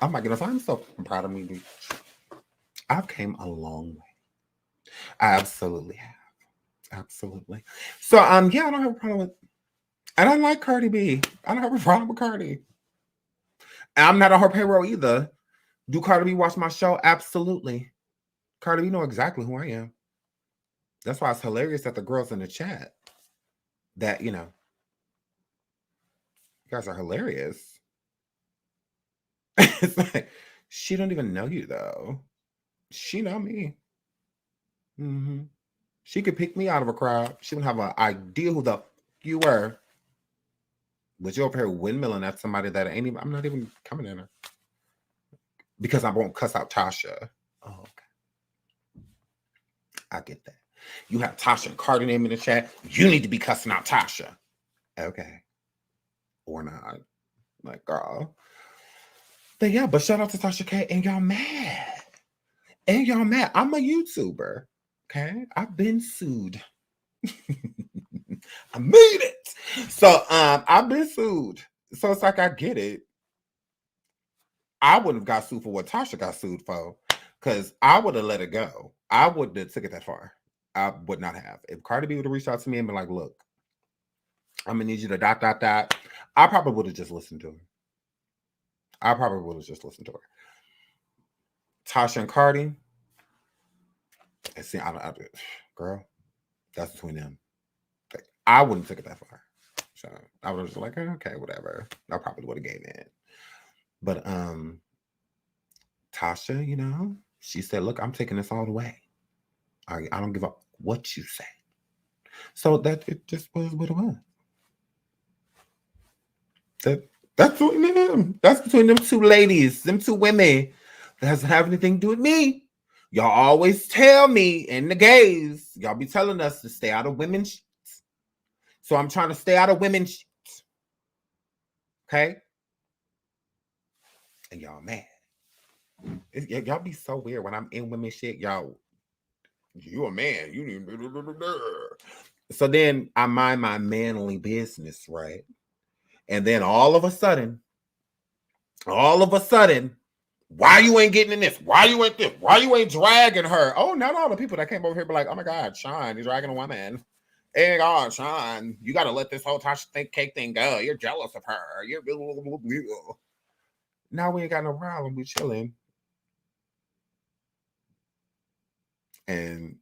Oh my goodness, I'm so proud of me, bitch. I've came a long way. I absolutely have. Absolutely. So yeah, I don't have a problem with and I like Cardi B. I don't have a problem with Cardi. And I'm not on her payroll either. Do Cardi B watch my show? Absolutely. Cardi B know exactly who I am. That's why it's hilarious that the girls in the chat that, you guys are hilarious. It's like, she don't even know you though. She know me. Mm-hmm. She could pick me out of a crowd. She wouldn't have an idea who the f you were. But you're over here windmilling at somebody that ain't even, I'm not even coming in her. Because I won't cuss out Tasha. Oh, okay. I get that. You have Tasha and Cardi name in the chat. You need to be cussing out Tasha. Okay. Or not. Like, girl. But yeah, but shout out to Tasha K. And y'all mad. And y'all mad. I'm a YouTuber. Okay. I've been sued. I made it. So I've been sued. So it's like I get it. I wouldn't have got sued for what Tasha got sued for. Because I would have let it go. I wouldn't have took it that far. I would not have. If Cardi B would have reached out to me and been like, look, I'm gonna need you to ... I probably would have just listened to her. I probably would have just listened to her. Tasha and Cardi, And see, girl, that's between them. Like, I wouldn't take it that far. So I was just like, okay, whatever. I probably would have gave in. But Tasha, you know, she said, look, I'm taking this all the way. I don't give up what you say. So that it just was what it was. That's between them. That's between them two ladies, them two women. That doesn't have anything to do with me. Y'all always tell me in the gays, y'all be telling us to stay out of women's sheets. So I'm trying to stay out of women's sheets. Okay? And y'all mad. Y'all be so weird when I'm in women's shit. Y'all, you a man. You need. So then I mind my manly business, right? And then all of a sudden, why you ain't getting in this? Why you ain't this? Why you ain't dragging her? Oh, not all the people that came over here be like, oh my God, Sean, you're dragging a woman. Hey God, Sean, you got to let this whole Tasha Cake thing go. You're jealous of her. You're now we ain't got no problem. We chilling. And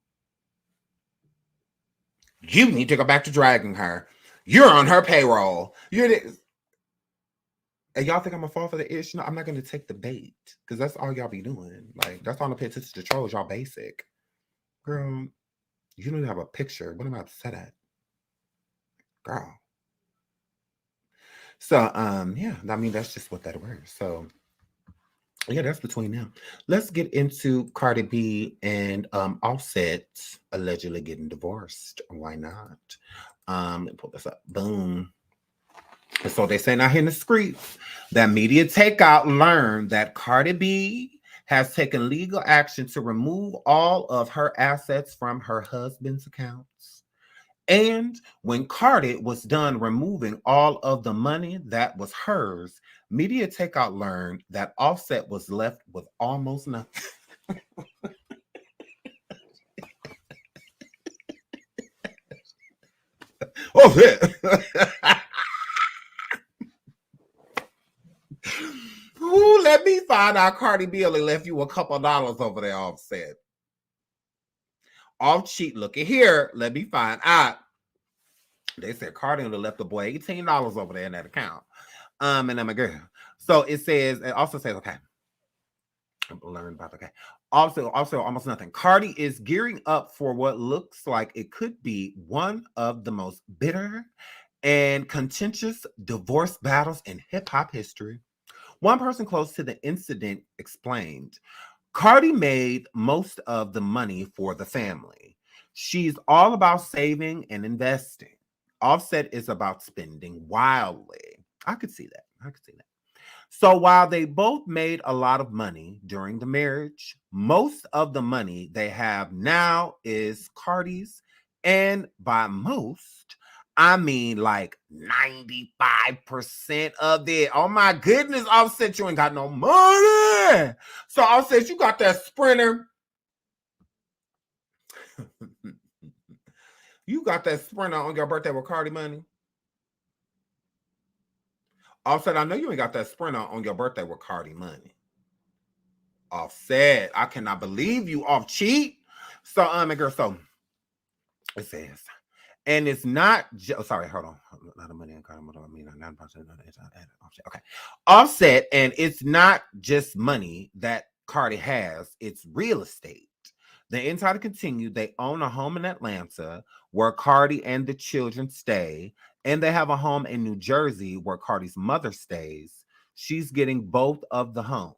you need to go back to dragging her. You're on her payroll. You're this. And y'all think I'm gonna fall for the ish? No, I'm not gonna take the bait because that's all y'all be doing. Like, that's all the pay attention to trolls. Y'all basic. Girl, you don't have a picture. What am I upset at? Girl. So, yeah, I mean, that's just what that was. So, yeah, that's between them. Let's get into Cardi B and Offset allegedly getting divorced. Why not? Let me pull this up. Boom. And so they say now here in the streets that Media Takeout learned that Cardi B has taken legal action to remove all of her assets from her husband's accounts. And when Cardi was done removing all of the money that was hers, Media Takeout learned that Offset was left with almost nothing. Oh, shit. Ooh, let me find out Cardi B only left you a couple of dollars over there, Offset. Off cheat, looking here. Let me find out. They said Cardi only left the boy $18 over there in that account. And I'm a girl. So it says, it also says, okay. I'm learning about okay. Also, almost nothing. Cardi is gearing up for what looks like it could be one of the most bitter and contentious divorce battles in hip-hop history. One person close to the incident explained, Cardi made most of the money for the family. She's all about saving and investing. Offset is about spending wildly. I could see that. So while they both made a lot of money during the marriage, most of the money they have now is Cardi's. And by most, I mean like 95% of it. Oh my goodness, Offset, you ain't got no money. So Offset, you got that Sprinter. You got that Sprinter on your birthday with Cardi money. Offset, I know you ain't got that Sprinter on your birthday with Cardi money. Offset, I cannot believe you off cheat. So, girl, so it says, and it's not sorry, hold on. A lot of money in Cardi money. I mean, not Offset. Okay. Offset, and it's not just money that Cardi has, it's real estate. The insider continued, they own a home in Atlanta where Cardi and the children stay, and they have a home in New Jersey where Cardi's mother stays. She's getting both of the homes.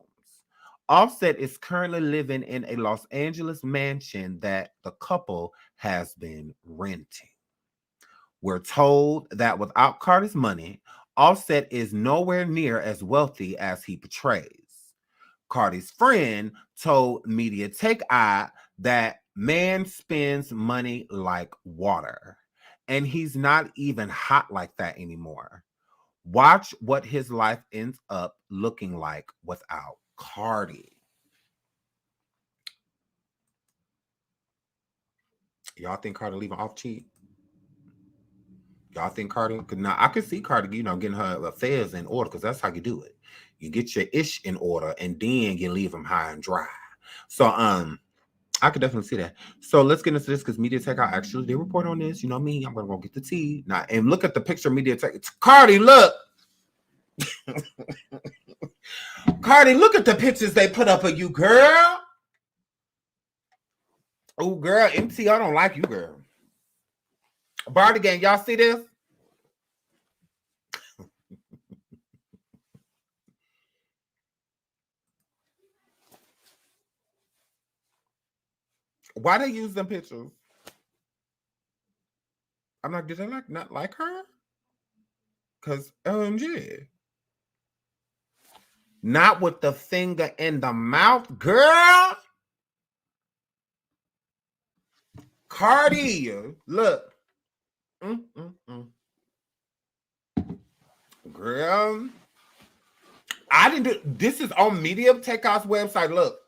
Offset is currently living in a Los Angeles mansion that the couple has been renting. We're told that without Cardi's money, Offset is nowhere near as wealthy as he portrays. Cardi's friend told Media Takeout that man spends money like water, and he's not even hot like that anymore. Watch what his life ends up looking like without Cardi. Y'all think Cardi leaving off cheap? Y'all think Cardi? Cause now I could see Cardi, getting her affairs in order, because that's how you do it. You get your ish in order, and then you leave them high and dry. So I could definitely see that. So let's get into this because Media Tech, I actually did report on this. You know me, I'm gonna go get the tea. Now, and look at the picture of Media Tech. It's Cardi, look. Cardi, look at the pictures they put up of you, girl. Oh, girl, MC, I don't like you, girl. Barty Gang, y'all see this? Why they use them pictures? I'm like, did they not like her? Because OMG. Not with the finger in the mouth, girl. Cardi, look. Girl. I didn't do this. Is on Media Takeout's website. Look.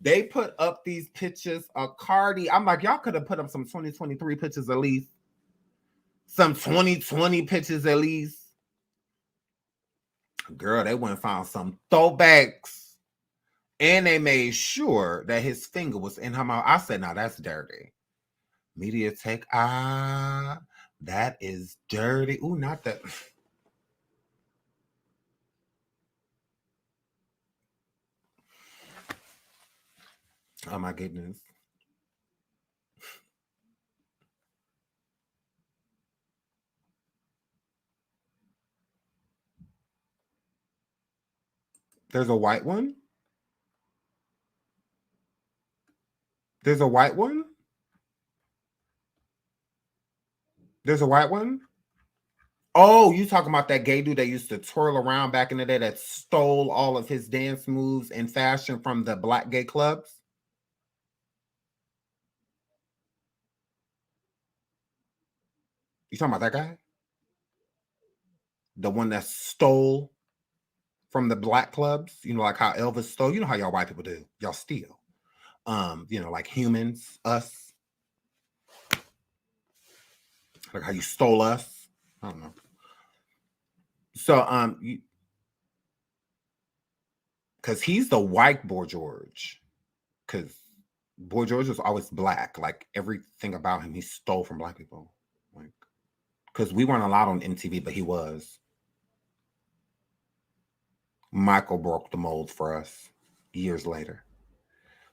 They put up these pictures of Cardi. I'm like, y'all could have put up some 2023 pictures at least. Some 2020 pictures at least. Girl, they went and found some throwbacks. And they made sure that his finger was in her mouth. I said, now that's dirty. Media Tech, that is dirty. Ooh, not that. Oh my goodness. There's a white one? There's a white one? There's a white one? Oh, you talking about that gay dude that used to twirl around back in the day that stole all of his dance moves and fashion from the black gay clubs? You talking about that guy? The one that stole from the black clubs? You know, like how Elvis stole. You know how y'all white people do. Y'all steal. You know, like humans, us. Like how you stole us. I don't know. So, because he's the white Boy George. Because Boy George was always black. Like everything about him, he stole from black people. Like, because we weren't allowed on MTV, but he was. Michael broke the mold for us years later.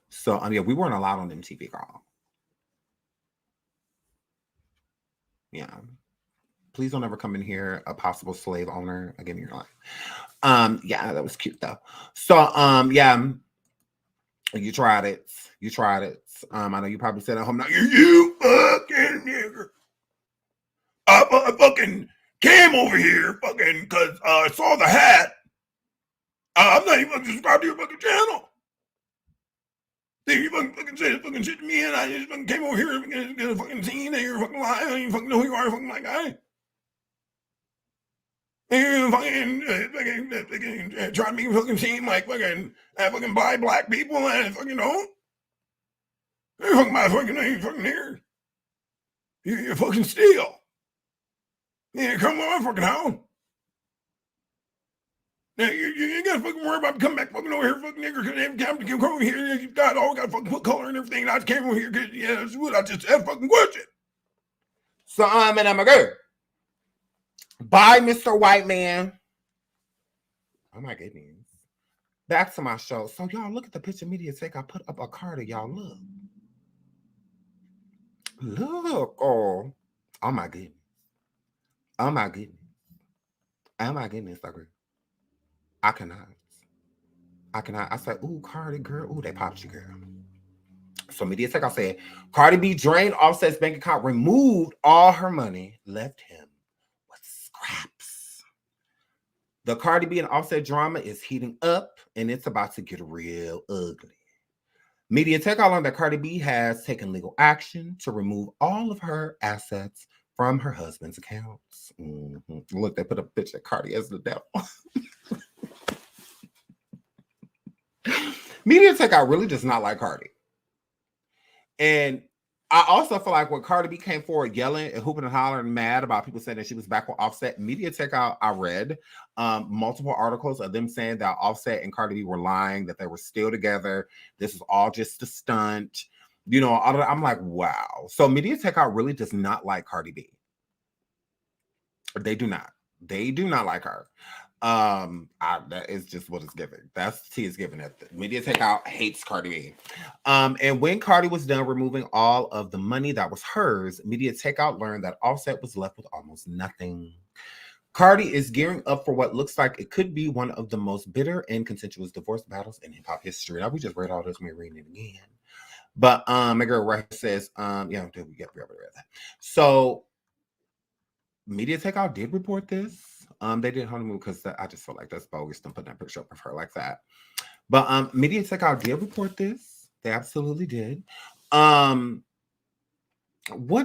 So, yeah, we weren't allowed on MTV, girl. Yeah. Please don't ever come in here a possible slave owner again in your life. Yeah, that was cute though. So, yeah, you tried it. You tried it. I know you probably said at home now, you fucking nigger. I fucking came over here fucking because I saw the hat. I'm not even subscribed to your fucking channel. You fucking said fucking shit to me, and I just fucking came over here and get a fucking scene that you're fucking lying. I don't even fucking know who you are, fucking my guy. And fucking try to make me fucking seem like fucking I fucking buy black people and I fucking don't. You fucking my fucking name fucking here. You fucking steal. Yeah, come on, fucking home. Now you gotta fucking worry about coming back fucking over here, fucking nigger, because every time you come over here, you got all got fucking put color and everything. And I just came over here because yeah, that's what I just had fucking question. So and I'm a girl. Bye, Mr. White Man. Oh my goodness. Back to my show. So y'all look at the picture Media Tech. I put up a card. Y'all look. Look. Oh my goodness. Oh my goodness. Oh my goodness, agree. I cannot. I said, ooh, Cardi, girl. Ooh, they popped you, girl. So Media Tech, I said, Cardi B drained Offset's bank account, removed all her money, left him with scraps. The Cardi B and Offset drama is heating up, and it's about to get real ugly. Media Tech learned that Cardi B has taken legal action to remove all of her assets from her husband's accounts. Look, they put a picture of Cardi as the devil. Media Tech really does not like Cardi. And I also feel like when Cardi B came forward yelling and hooping and hollering mad about people saying that she was back with Offset, media takeout, I read multiple articles of them saying that Offset and Cardi B were lying, that they were still together. This was all just a stunt. You know, I'm like, wow. So media takeout really does not like Cardi B. They do not. They do not like her. That is just what it's giving. That's the tea is given. That the media takeout hates Cardi B. And when Cardi was done removing all of the money that was hers, media takeout learned that Offset was left with almost nothing. Cardi is gearing up for what looks like it could be one of the most bitter and contentious divorce battles in hip hop history. Now we just read all this, we're reading it again. But my girl right says, yeah, we read that. So media takeout did report this. They did honeymoon because I just feel like that's bogus to put that picture up of her like that. But media takeout did report this. They absolutely did. What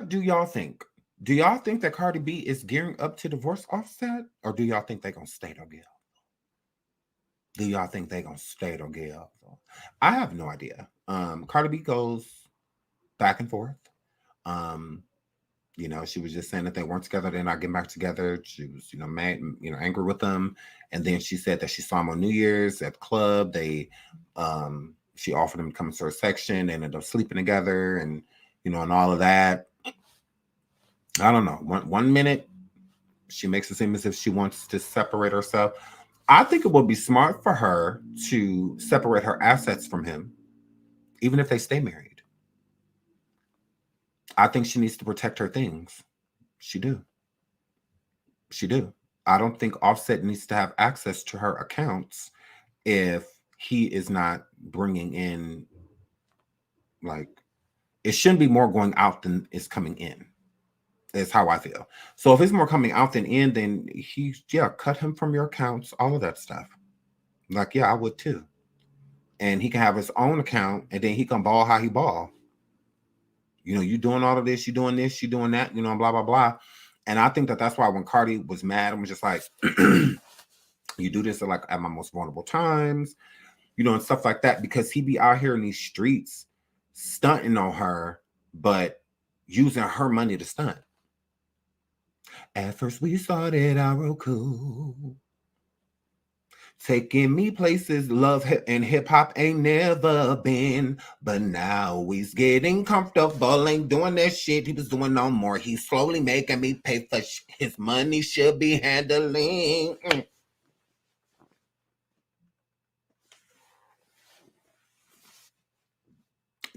do y'all think? Do y'all think that Cardi B is gearing up to divorce Offset, or do y'all think they're gonna stay together? Do y'all think they're gonna stay together? I have no idea. Cardi B goes back and forth. You know, she was just saying that they weren't together, they're not getting back together. She was, mad, angry with them. And then she said that she saw him on New Year's at the club. She offered him to come to her section. They ended up sleeping together and, and all of that. I don't know. One minute, she makes it seem as if she wants to separate herself. I think it would be smart for her to separate her assets from him, even if they stay married. I think she needs to protect her things. She do. I don't think Offset needs to have access to her accounts if he is not bringing in, it shouldn't be more going out than is coming in. Is how I feel. So if it's more coming out than in, then cut him from your accounts, all of that stuff. I would too. And he can have his own account, and then he can ball how he ball. You doing all of this, you doing this, you doing that, blah, blah, blah. And I think that's why when Cardi was mad, I'm just like, you do this at my most vulnerable times, and stuff like that, because he be out here in these streets stunting on her, but using her money to stunt. At first we started out real cool, taking me places love and hip hop ain't never been, but now he's getting comfortable, ain't doing that shit he was doing no more. He's slowly making me pay for his money should be handling.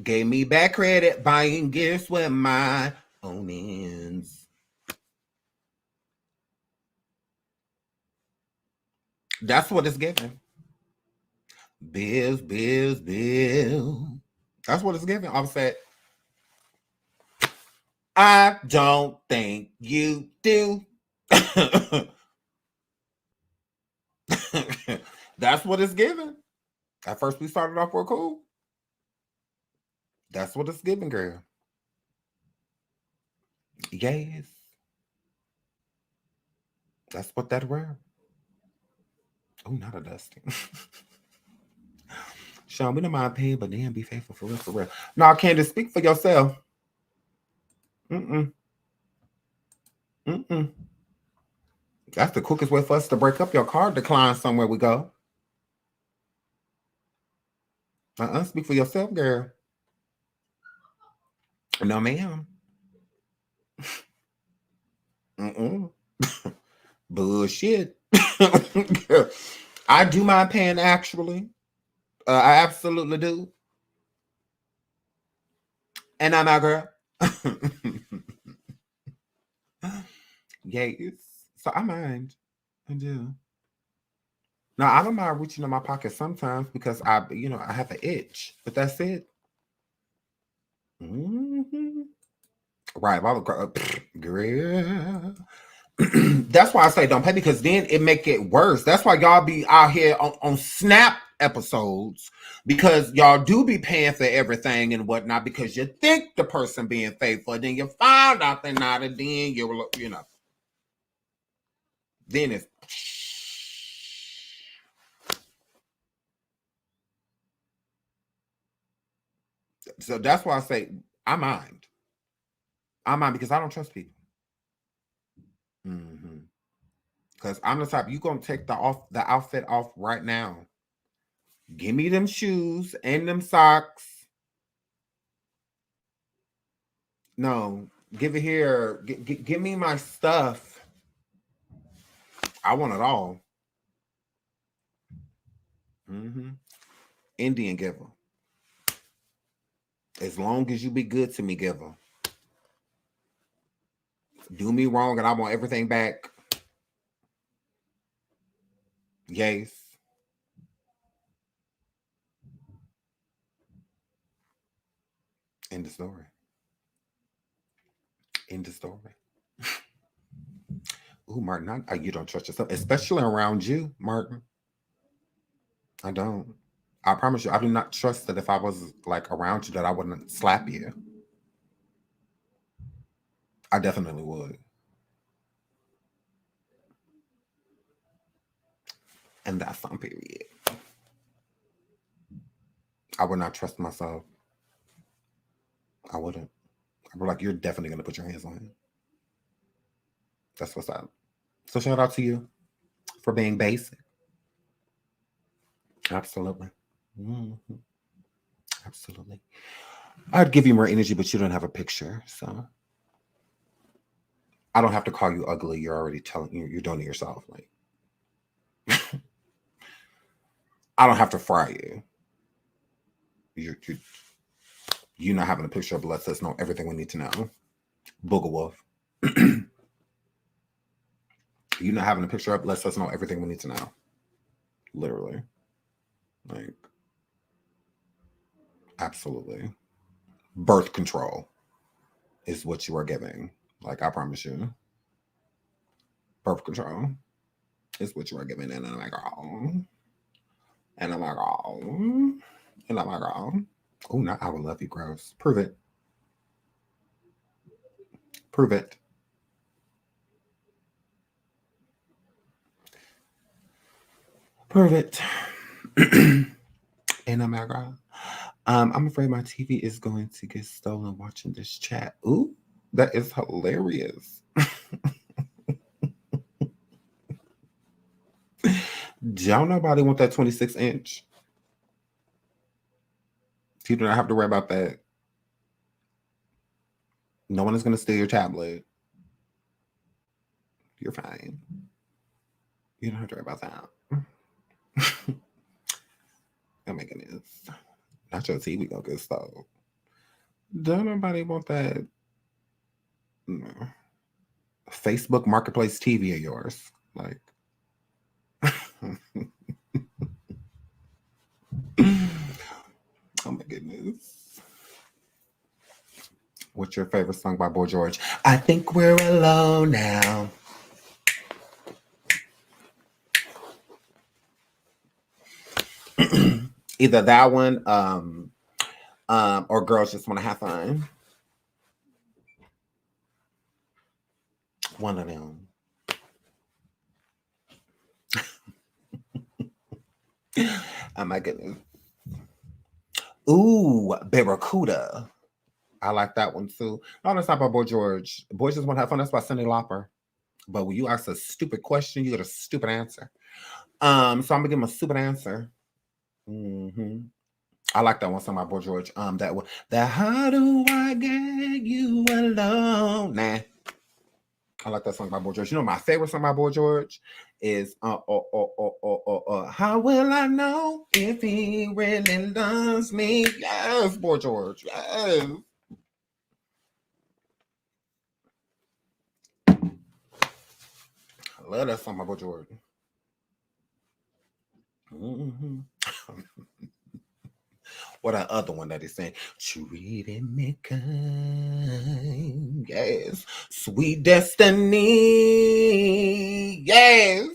Gave me back credit, buying gifts with my own ends. That's what it's giving. Bills. That's what it's giving. Offset. I don't think you do. That's what it's giving. At first we started off real cool. That's what it's giving, girl. Yes. That's what that were. Oh, not a dusting. Sean, we don't mind paying, but damn, be faithful for real, for real. No, Candace, speak for yourself. That's the quickest way for us to break up. Your card decline somewhere we go. Speak for yourself, girl. No, ma'am. Bullshit. I do mind paying, actually. I absolutely do. And I'm a girl. Yes. So I mind. I do. Now, I don't mind reaching in my pocket sometimes because I have an itch, but that's it. Right. Girl. That's why I say don't pay, because then it make it worse. That's why y'all be out here on Snap episodes, because y'all do be paying for everything and whatnot because you think the person being faithful, then you find out they're not, and then then it's so that's why I say I mind. I'm on because I don't trust people. Because I'm the type, you gonna take the outfit off right now. Give me them shoes and them socks. No, give it here. Give me my stuff. I want it all. Indian giver. As long as you be good to me, giver. Do me wrong and I want everything back. Yes. End the story. End the story. Ooh, Martin, you don't trust yourself, especially around you, Martin. I don't. I promise you, I do not trust that if I was like around you that I wouldn't slap you. I definitely would. And that's on period. I would not trust myself. I wouldn't. I'd be like, you're definitely going to put your hands on him. That's what's up. So shout out to you for being basic. Absolutely. Absolutely. I'd give you more energy, but you don't have a picture. So I don't have to call you ugly. You're already telling you're doing it yourself. Like I don't have to fry you. You not having a picture up lets us know everything we need to know. Booger Wolf. You not having a picture up lets us know everything we need to know. Literally. Like, absolutely. Birth control is what you are giving. Like, I promise you. Birth control is what you are giving. And I'm like, oh. And I'm like, oh. And I'm like, oh. Oh, not I would love you, gross. Prove it. Prove it. Prove it. And I'm like, oh. I'm afraid my TV is going to get stolen watching this chat. Ooh, that is hilarious. Don't nobody want that 26-inch. You do not have to worry about that. No one is going to steal your tablet. You're fine. You don't have to worry about that. Oh my goodness. Not your TV gonna get stolen. Don't nobody want that Facebook Marketplace TV of yours. Like, oh my goodness. What's your favorite song by Boy George? I think we're alone now. Either that one, or Girls Just Want to Have Fun. One of them. Oh my goodness. Ooh, Barracuda. I like that one too. No, that's not by Boy George. Boys Just Want to Have Fun. That's by Cyndi Lauper. But when you ask a stupid question, you get a stupid answer. So I'm gonna give him a stupid answer. I like that one song by Boy George. That how do I get you alone? Nah. I like that song by Boy George. You know my favorite song by Boy George is how will I know if he really loves me? Yes, Boy George. Yes. I love that song by Boy George. What that other one that is saying? Treating me kind. Yes. Sweet destiny. Yes.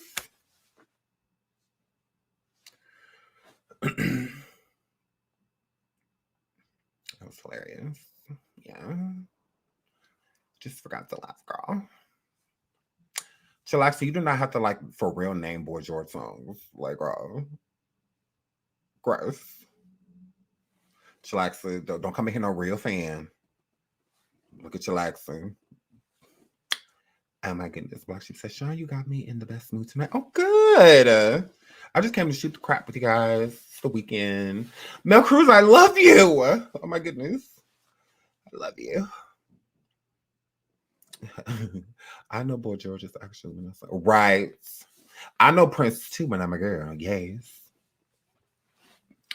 That was hilarious. Yeah. Just forgot the last girl. Chillax, you do not have to like for real name Boy George songs. Like, gross. Chillax, don't come in here no real fan. Look at your laxing. Oh my goodness. Black Sheep says, Sean, you got me in the best mood tonight. Oh, good. I just came to shoot the crap with you guys. It's the weekend. Mel Cruz, I love you. Oh my goodness. I love you. I know Boy George is actually Vanessa. Right. I know Prince too, but I'm a girl. Yes.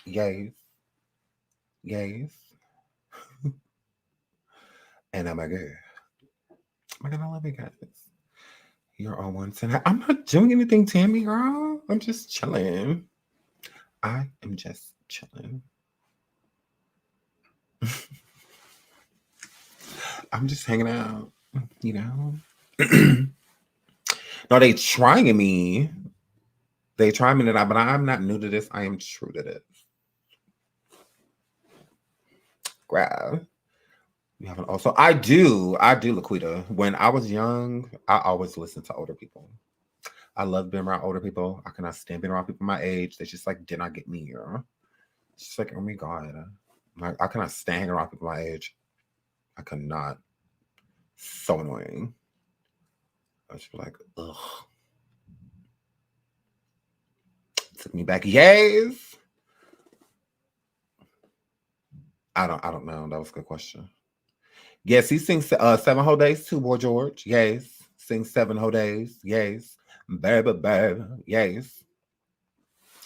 Yes. Yes. And I'm a girl. Oh my God, I love you guys. You're on one tonight. I'm not doing anything, Tammy, girl. I'm just chilling. I am just chilling. I'm just hanging out, you know. No, they trying me. They trying me tonight, but I'm not new to this. I am true to this. Grab. You haven't also. I do, Laquita. When I was young, I always listened to older people. I love being around older people. I cannot stand being around people my age. They just like did not get me here. It's just like, oh my God. Like, I cannot stand around people my age. I cannot. So annoying. I was like, ugh. Took me back. Yes. I don't know. That was a good question. Yes, he sings 7 whole days too, Boy George. Yes. Sings 7 whole days. Yes. Baby, baby. Yes.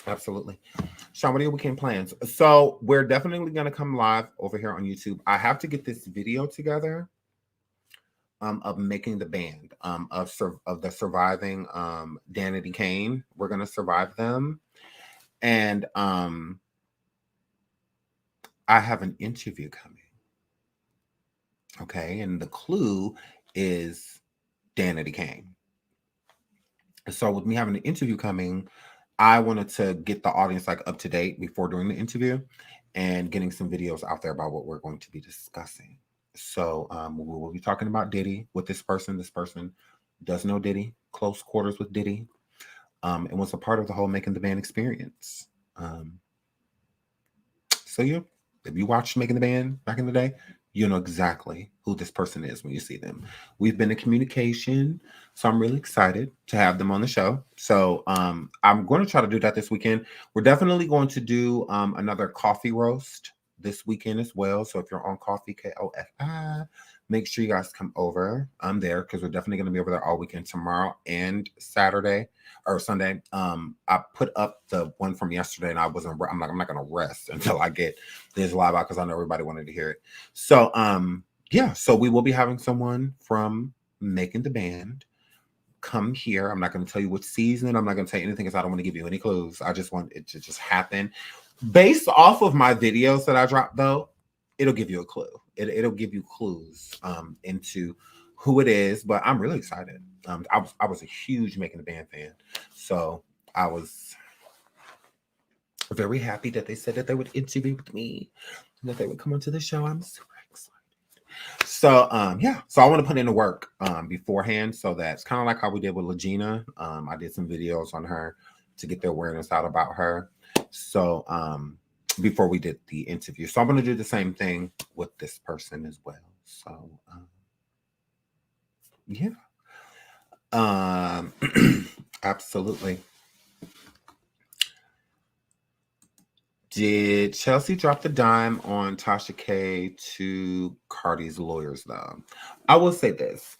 Absolutely. Sean, what are your weekend plans? So we're definitely going to come live over here on YouTube. I have to get this video together of making the band of the surviving Danity Kane. We're going to survive them. And I have an interview coming. Okay. And the clue is Danity Kane. So with me having an interview coming, I wanted to get the audience like up to date before doing the interview and getting some videos out there about what we're going to be discussing. So we will be talking about Diddy with this person. This person does know Diddy, close quarters with Diddy, and was a part of the whole Making the Band experience. So yeah, if you watched Making the Band back in the day, you know exactly who this person is when you see them. We've been in communication, so I'm really excited to have them on the show. So I'm going to try to do that this weekend. We're definitely going to do another coffee roast this weekend as well. So if you're on Coffee, KOFI, make sure you guys come over. I'm there because we're definitely going to be over there all weekend, tomorrow and Saturday or Sunday. I put up the one from yesterday and I'm not going to rest until I get this live out because I know everybody wanted to hear it. So yeah, so we will be having someone from Making the Band come here. I'm not going to tell you which season. I'm not going to tell you anything because I don't want to give you any clues. I just want it to just happen. Based off of my videos that I dropped, though, it'll give you a clue. It'll give you clues into who it is. But I'm really excited. I was a huge Making the Band fan, so I was very happy that they said that they would interview with me and that they would come onto the show. I'm super excited. So yeah, so I want to put in the work beforehand. So that's kind of like how we did with Legina. I did some videos on her to get the awareness out about her. So before we did the interview. So I'm going to do the same thing with this person as well. So yeah. Absolutely. Did Chelsea drop the dime on Tasha K to Cardi's lawyers though? I will say this.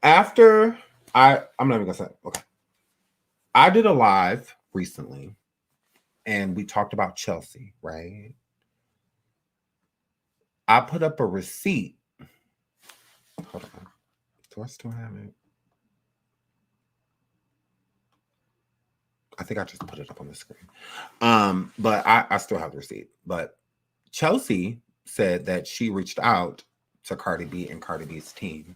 After I'm not even gonna say okay. I did a live recently and we talked about Chelsea, right? I put up a receipt. Hold on. Do I still have it? I think I just put it up on the screen. But I still have the receipt. But Chelsea said that she reached out to Cardi B and Cardi B's team.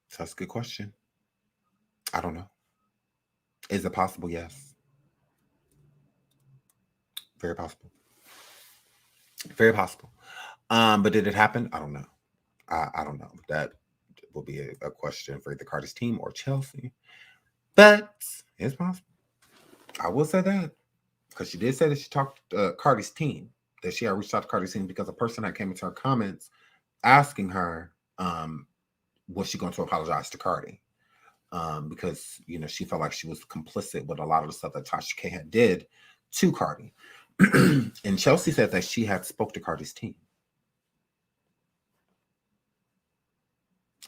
So that's a good question. I don't know. Is it possible? Yes. Very possible. Very possible. But did it happen? I don't know. I don't know. That will be a question for either Cardi's team or Chelsea. But it's possible. I will say that because she did say that she talked to Cardi's team, that she had reached out to Cardi's team because a person that came into her comments asking her, was she going to apologize to Cardi? Because, you know, she felt like she was complicit with a lot of the stuff that Tasha K had did to Cardi. And Chelsea said that she had spoke to Cardi's team.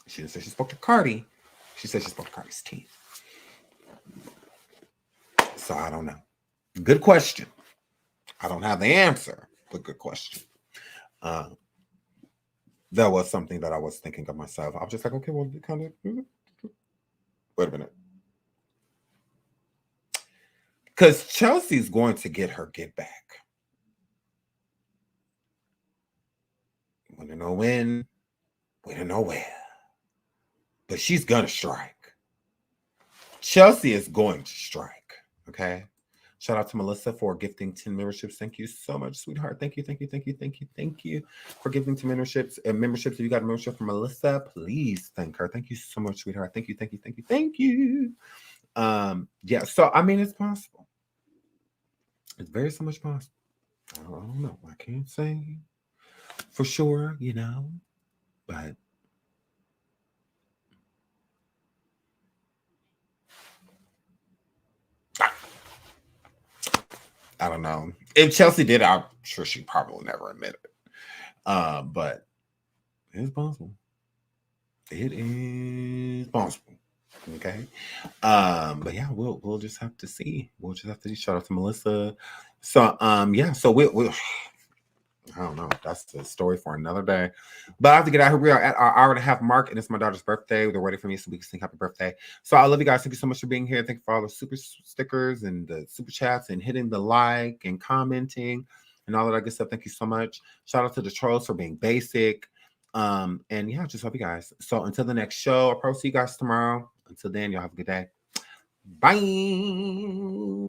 She didn't say she spoke to Cardi. She said she spoke to Cardi's team. So I don't know. Good question. I don't have the answer, but good question. That was something that I was thinking of myself. I was just like, okay, well, kind of. Wait a minute. Because Chelsea's going to get her get back. We don't know when. We don't know where. But she's going to strike. Chelsea is going to strike. Okay. Shout out to Melissa for gifting 10 memberships. Thank you so much, sweetheart. Thank you for gifting 10 memberships. And memberships, if you got a membership from Melissa, please thank her. Thank you so much, sweetheart. Thank you. Yeah, so I mean, it's possible. It's very so much possible. I don't know. I can't say for sure, you know, but I don't know. If Chelsea did, I'm sure she probably never admit it. But it's possible. It is possible. Okay. But yeah, we'll just have to see. We'll just have to see. Shout out to Melissa. So yeah, so we'll I don't know. That's the story for another day. But I have to get out here. We are at our hour and a half mark, and it's my daughter's birthday. They're waiting for me so we can sing happy birthday. So I love you guys. Thank you so much for being here. Thank you for all the super stickers and the super chats and hitting the like and commenting and all of that good stuff. Thank you so much. Shout out to the trolls for being basic. And yeah, just love you guys. So until the next show, I'll probably see you guys tomorrow. Until then, y'all have a good day. Bye.